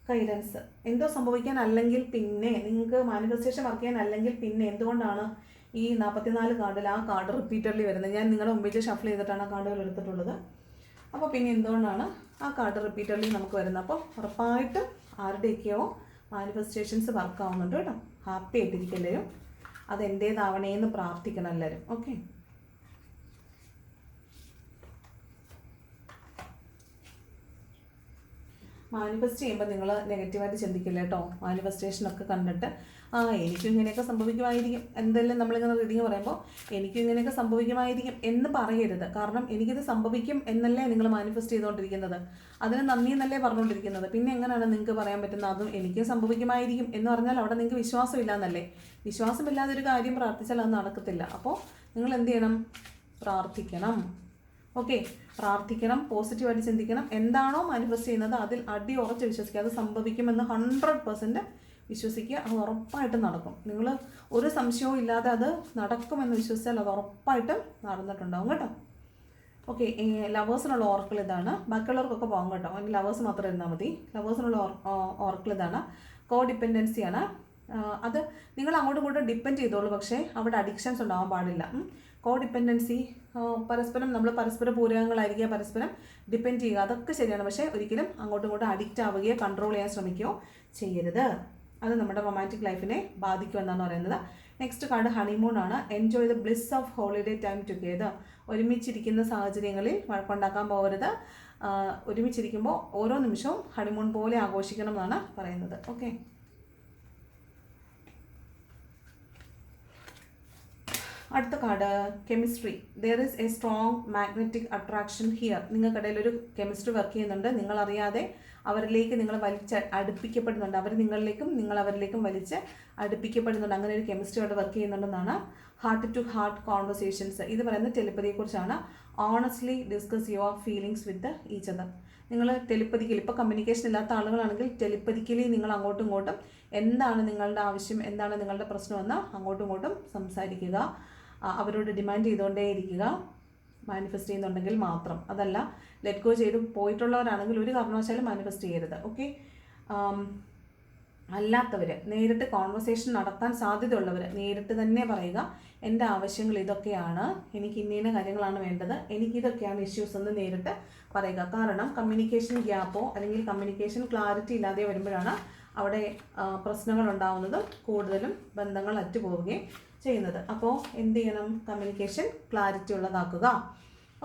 ഗൈഡൻസ്. എന്തോ സംഭവിക്കാൻ അല്ലെങ്കിൽ പിന്നെ നിങ്ങൾക്ക് മാനിഫെസ്റ്റേഷൻ വർക്ക് ചെയ്യാൻ അല്ലെങ്കിൽ പിന്നെ എന്തുകൊണ്ടാണ് ഈ 44 കാർഡിൽ ആ കാർഡ് റിപ്പീറ്റഡ്ലി വരുന്നത്? ഞാൻ നിങ്ങളുടെ മുമ്പിൽ ഷഫിൾ ചെയ്തിട്ടാണ് ആ കാർഡുകൾ എടുത്തിട്ടുള്ളത്. അപ്പോൾ പിന്നെ എന്തുകൊണ്ടാണ് ആ കാർഡ് റിപ്പീറ്റഡ്ലി നമുക്ക് വരുന്നത്? അപ്പോൾ ഉറപ്പായിട്ടും ആരുടെയൊക്കെയോ മാനിഫെസ്റ്റേഷൻസ് വർക്കാവുന്നുണ്ട് കേട്ടോ. ഹാപ്പി ആയിട്ടിരിക്കും എല്ലാവരും. അതെൻ്റേതാവണേന്ന് പ്രാർത്ഥിക്കണം എല്ലാവരും. ഓക്കെ, മാനിഫെസ്റ്റ് ചെയ്യുമ്പോൾ നിങ്ങൾ നെഗറ്റീവായിട്ട് ചിന്തിക്കില്ല കേട്ടോ. മാനിഫെസ്റ്റേഷനൊക്കെ കണ്ടിട്ട് എനിക്കും ഇങ്ങനെയൊക്കെ സംഭവിക്കുമായിരിക്കും, എന്തെല്ലാം നമ്മളിങ്ങനെ റീഡിങ് പറയുമ്പോൾ എനിക്കും ഇങ്ങനെയൊക്കെ സംഭവിക്കുമായിരിക്കും എന്ന് പറയരുത്. കാരണം എനിക്കിത് സംഭവിക്കും എന്നല്ലേ നിങ്ങൾ മാനിഫെസ്റ്റ് ചെയ്തുകൊണ്ടിരിക്കുന്നത്, അതിന് നന്ദി എന്നല്ലേ പറഞ്ഞുകൊണ്ടിരിക്കുന്നത്. പിന്നെ എങ്ങനെയാണ് നിങ്ങൾക്ക് പറയാൻ പറ്റുന്നത് അതും എനിക്കും സംഭവിക്കുമായിരിക്കും എന്ന് പറഞ്ഞാൽ അവിടെ നിങ്ങൾക്ക് വിശ്വാസമില്ല എന്നല്ലേ. വിശ്വാസമില്ലാതെ ഒരു കാര്യം പ്രാർത്ഥിച്ചാൽ അത് നടക്കത്തില്ല. അപ്പോൾ നിങ്ങൾ എന്ത് ചെയ്യണം? പ്രാർത്ഥിക്കണം. ഓക്കെ, പ്രാർത്ഥിക്കണം, പോസിറ്റീവായിട്ട് ചിന്തിക്കണം. എന്താണോ മാനിഫെസ്റ്റ് ചെയ്യുന്നത് അതിൽ അടി ഉറച്ച് വിശ്വസിക്കുക. അത് സംഭവിക്കുമെന്ന് 100% വിശ്വസിക്കുക. അത് ഉറപ്പായിട്ടും നടക്കും. നിങ്ങൾ ഒരു സംശയവും ഇല്ലാതെ അത് നടക്കുമെന്ന് വിശ്വസിച്ചാൽ അത് ഉറപ്പായിട്ടും നടന്നിട്ടുണ്ടാവും കേട്ടോ. ഓക്കെ, ലവേഴ്സിനുള്ള ഓർക്കിൾ ഇതാണ്. ബാക്കിയുള്ളവർക്കൊക്കെ പോകാം കേട്ടോ. അതിന് ലവേഴ്സ് മാത്രം ഇരുന്നാൽ മതി. ലവേഴ്സിനുള്ള ഓർക്കിൾ ഇതാണ്. കോ ഡിപ്പെൻഡൻസിയാണ്. അത് നിങ്ങൾ അങ്ങോട്ടും ഇങ്ങോട്ടും ഡിപ്പെൻഡ് ചെയ്തോളൂ, പക്ഷേ അവിടെ അഡിക്ഷൻസ് ഉണ്ടാവാൻ പാടില്ല. കോ ഡിപ്പെൻഡൻസി, പരസ്പരം നമ്മൾ പരസ്പര പൂരകങ്ങളായിരിക്കുക, പരസ്പരം ഡിപ്പെൻഡ് ചെയ്യുക, അതൊക്കെ ശരിയാണ്. പക്ഷേ ഒരിക്കലും അങ്ങോട്ടും ഇങ്ങോട്ടും അഡിക്റ്റ് ആവുകയോ കൺട്രോൾ ചെയ്യാൻ ശ്രമിക്കുകയോ ചെയ്യരുത്. അത് നമ്മുടെ റൊമാൻറ്റിക് ലൈഫിനെ ബാധിക്കുമെന്നാണ് പറയുന്നത്. നെക്സ്റ്റ് കാർഡ് ഹണിമൂൺ ആണ്. Enjoy the bliss of holiday time together. ഒരുമിച്ചിരിക്കുന്ന സാഹചര്യങ്ങളിൽ വഴക്കുണ്ടാക്കാൻ പോകരുത്. ഒരുമിച്ചിരിക്കുമ്പോൾ ഓരോ നിമിഷവും ഹണിമൂൺ പോലെ ആഘോഷിക്കണം എന്നാണ് പറയുന്നത്. ഓക്കെ, അടുത്ത card chemistry. There is A strong magnetic attraction here. നിങ്ങൾക്കിടയിൽ ഒരു കെമിസ്ട്രി വർക്ക് ചെയ്യുന്നുണ്ട്. നിങ്ങളറിയാതെ അവരിലേക്ക് നിങ്ങൾ വലിച്ച് അടുപ്പിക്കപ്പെടുന്നുണ്ട്. അവർ നിങ്ങളിലേക്കും നിങ്ങൾ അവരിലേക്കും വലിച്ച് അടുപ്പിക്കപ്പെടുന്നുണ്ട്. അങ്ങനെ ഒരു കെമിസ്ട്രി അവിടെ വർക്ക് ചെയ്യുന്നുണ്ടെന്നാണ്. Heart to heart conversations. ഇത് പറയുന്നത് ടെലിപ്പതിയെക്കുറിച്ചാണ്. Honestly discuss your feelings with each other. നിങ്ങൾ ടെലിപ്പതിക്കലി, ഇപ്പോൾ കമ്മ്യൂണിക്കേഷൻ ഇല്ലാത്ത ആളുകളാണെങ്കിൽ ടെലിപ്പതിക്കലി നിങ്ങൾ അങ്ങോട്ടും ഇങ്ങോട്ടും എന്താണ് നിങ്ങളുടെ ആവശ്യം, എന്താണ് നിങ്ങളുടെ പ്രശ്നമെന്ന് അങ്ങോട്ടും ഇങ്ങോട്ടും സംസാരിക്കുക. അവരോട് ഡിമാൻഡ് ചെയ്തുകൊണ്ടേയിരിക്കുക. മാനിഫെസ്റ്റ് ചെയ്യുന്നുണ്ടെങ്കിൽ മാത്രം. അതല്ല ലെറ്റ് ഗോ ചെയ്ത് പോയിട്ടുള്ളവരാണെങ്കിൽ ഒരു കാരണവശാലും മാനിഫെസ്റ്റ് ചെയ്യരുത്. ഓക്കെ, അല്ലാത്തവർ, നേരിട്ട് കോൺവെർസേഷൻ നടത്താൻ സാധ്യതയുള്ളവർ നേരിട്ട് തന്നെ പറയുക. എൻ്റെ ആവശ്യങ്ങൾ ഇതൊക്കെയാണ്, എനിക്ക് ഇന്ന കാര്യങ്ങളാണ് വേണ്ടത്, എനിക്കിതൊക്കെയാണ് ഇഷ്യൂസ് എന്ന് നേരിട്ട് പറയുക. കാരണം കമ്മ്യൂണിക്കേഷൻ ഗ്യാപ്പോ അല്ലെങ്കിൽ കമ്മ്യൂണിക്കേഷൻ ക്ലാരിറ്റി ഇല്ലാതെ വരുമ്പോഴാണ് അവിടെ പ്രശ്നങ്ങൾ ഉണ്ടാവുന്നതും കൂടുതലും ബന്ധങ്ങൾ അറ്റുപോവുകയും ചെയ്യുന്നത്. അപ്പോൾ എന്ത് ചെയ്യണം? Communication clarity ഉള്ളതാക്കുക.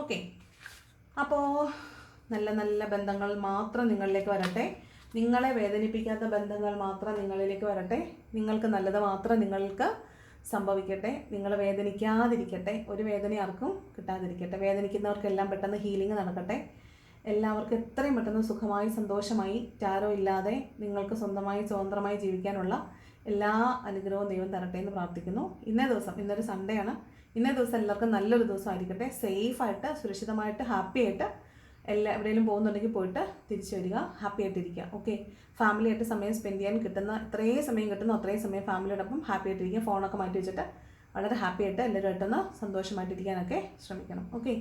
ഓക്കെ, അപ്പോൾ നല്ല നല്ല ബന്ധങ്ങൾ മാത്രം നിങ്ങളിലേക്ക് വരട്ടെ. നിങ്ങളെ വേദനിപ്പിക്കാത്ത ബന്ധങ്ങൾ മാത്രം നിങ്ങളിലേക്ക് വരട്ടെ. നിങ്ങൾക്ക് നല്ലത് മാത്രം നിങ്ങൾക്ക് സംഭവിക്കട്ടെ. നിങ്ങൾ വേദനിക്കാതിരിക്കട്ടെ. ഒരു വേദന ആർക്കും കിട്ടാതിരിക്കട്ടെ. വേദനിക്കുന്നവർക്കെല്ലാം പെട്ടെന്ന് ഹീലിംഗ് നടക്കട്ടെ. എല്ലാവർക്കും എത്രയും പെട്ടെന്ന് സുഖമായി സന്തോഷമായി ടാരോ ഇല്ലാതെ നിങ്ങൾക്ക് സ്വന്തമായി സ്വതന്ത്രമായി ജീവിക്കാനുള്ള എല്ലാ അനുഗ്രഹവും ദൈവം തരട്ടെ എന്ന് പ്രാർത്ഥിക്കുന്നു. ഇന്നേ ദിവസം, ഇന്നൊരു സൺഡേ ആണ്, ഇന്നേ ദിവസം എല്ലാവർക്കും നല്ലൊരു ദിവസം ആയിരിക്കട്ടെ. സേഫായിട്ട്, സുരക്ഷിതമായിട്ട്, ഹാപ്പി ആയിട്ട് എവിടെയെങ്കിലും പോകുന്നുണ്ടെങ്കിൽ പോയിട്ട് തിരിച്ചു വരിക. ഹാപ്പി ആയിട്ടിരിക്കുക. ഓക്കെ, ഫാമിലിയായിട്ട് സമയം സ്പെൻഡ് ചെയ്യാൻ കിട്ടുന്ന ഇത്രയും സമയം കിട്ടുന്നു അത്രയും സമയം ഫാമിലിയോടൊപ്പം ഹാപ്പി ആയിട്ടിരിക്കുക. ഫോണൊക്കെ മാറ്റി വെച്ചിട്ട് വളരെ ഹാപ്പി ആയിട്ട് എല്ലാവരുമായിട്ടൊന്ന് സന്തോഷമായിട്ടിരിക്കാനൊക്കെ ശ്രമിക്കണം. ഓക്കെ,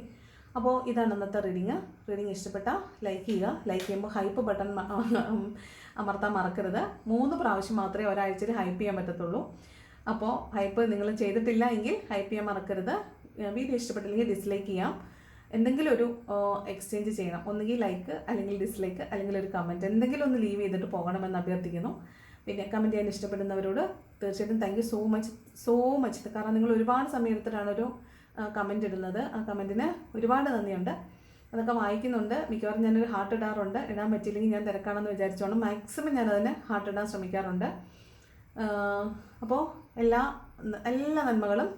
അപ്പോൾ ഇതാണ് ഇന്നത്തെ റീഡിങ്. റീഡിങ് ഇഷ്ടപ്പെട്ടാൽ ലൈക്ക് ചെയ്യുക. ലൈക്ക് ചെയ്യുമ്പോൾ ഹൈപ്പ് ബട്ടൺ അമർത്താൻ മറക്കരുത്. 3 പ്രാവശ്യം മാത്രമേ ഒരാഴ്ചയിൽ ഹൈപ്പ് ചെയ്യാൻ പറ്റത്തുള്ളൂ. അപ്പോൾ ഹൈപ്പ് നിങ്ങൾ ചെയ്തിട്ടില്ല എങ്കിൽ ഹൈപ്പ് ചെയ്യാൻ മറക്കരുത്. വീഡിയോ ഇഷ്ടപ്പെട്ടില്ലെങ്കിൽ ഡിസ്ലൈക്ക് ചെയ്യാം. എന്തെങ്കിലും ഒരു എക്സ്ചേഞ്ച് ചെയ്യണം. ഒന്നുകിൽ ലൈക്ക്, അല്ലെങ്കിൽ ഡിസ്ലൈക്ക്, അല്ലെങ്കിൽ ഒരു കമൻറ്റ്, എന്തെങ്കിലും ഒന്ന് ലീവ് ചെയ്തിട്ട് പോകണമെന്ന് അഭ്യർത്ഥിക്കുന്നു. പിന്നെ കമൻറ്റ് ചെയ്യാൻ ഇഷ്ടപ്പെടുന്നവരോട് തീർച്ചയായിട്ടും താങ്ക് യു സോ മച്ച്. കാരണം നിങ്ങൾ ഒരുപാട് സമയം എടുത്തിട്ടാണ് ഒരു കമൻറ്റ് ഇടുന്നത്. ആ കമൻറ്റിന് ഒരുപാട് നന്ദിയുണ്ട്. അതൊക്കെ വായിക്കുന്നുണ്ട്. മിക്കവാറും ഞാനൊരു ഹാർട്ട് ഇടാറുണ്ട്. ഇടാൻ പറ്റിയില്ലെങ്കിൽ ഞാൻ തിരക്കാണെന്ന് വിചാരിച്ചോണ്ട് മാക്സിമം ഞാനതിന് ഹാർട്ട് ഇടാൻ ശ്രമിക്കാറുണ്ട്. അപ്പോൾ എല്ലാ നന്മകളും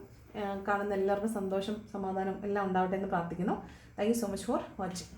കാണുന്ന എല്ലാവർക്കും സന്തോഷം, സമാധാനം എല്ലാം ഉണ്ടാവട്ടെ എന്ന് പ്രാർത്ഥിക്കുന്നു. Thank you so much for watching.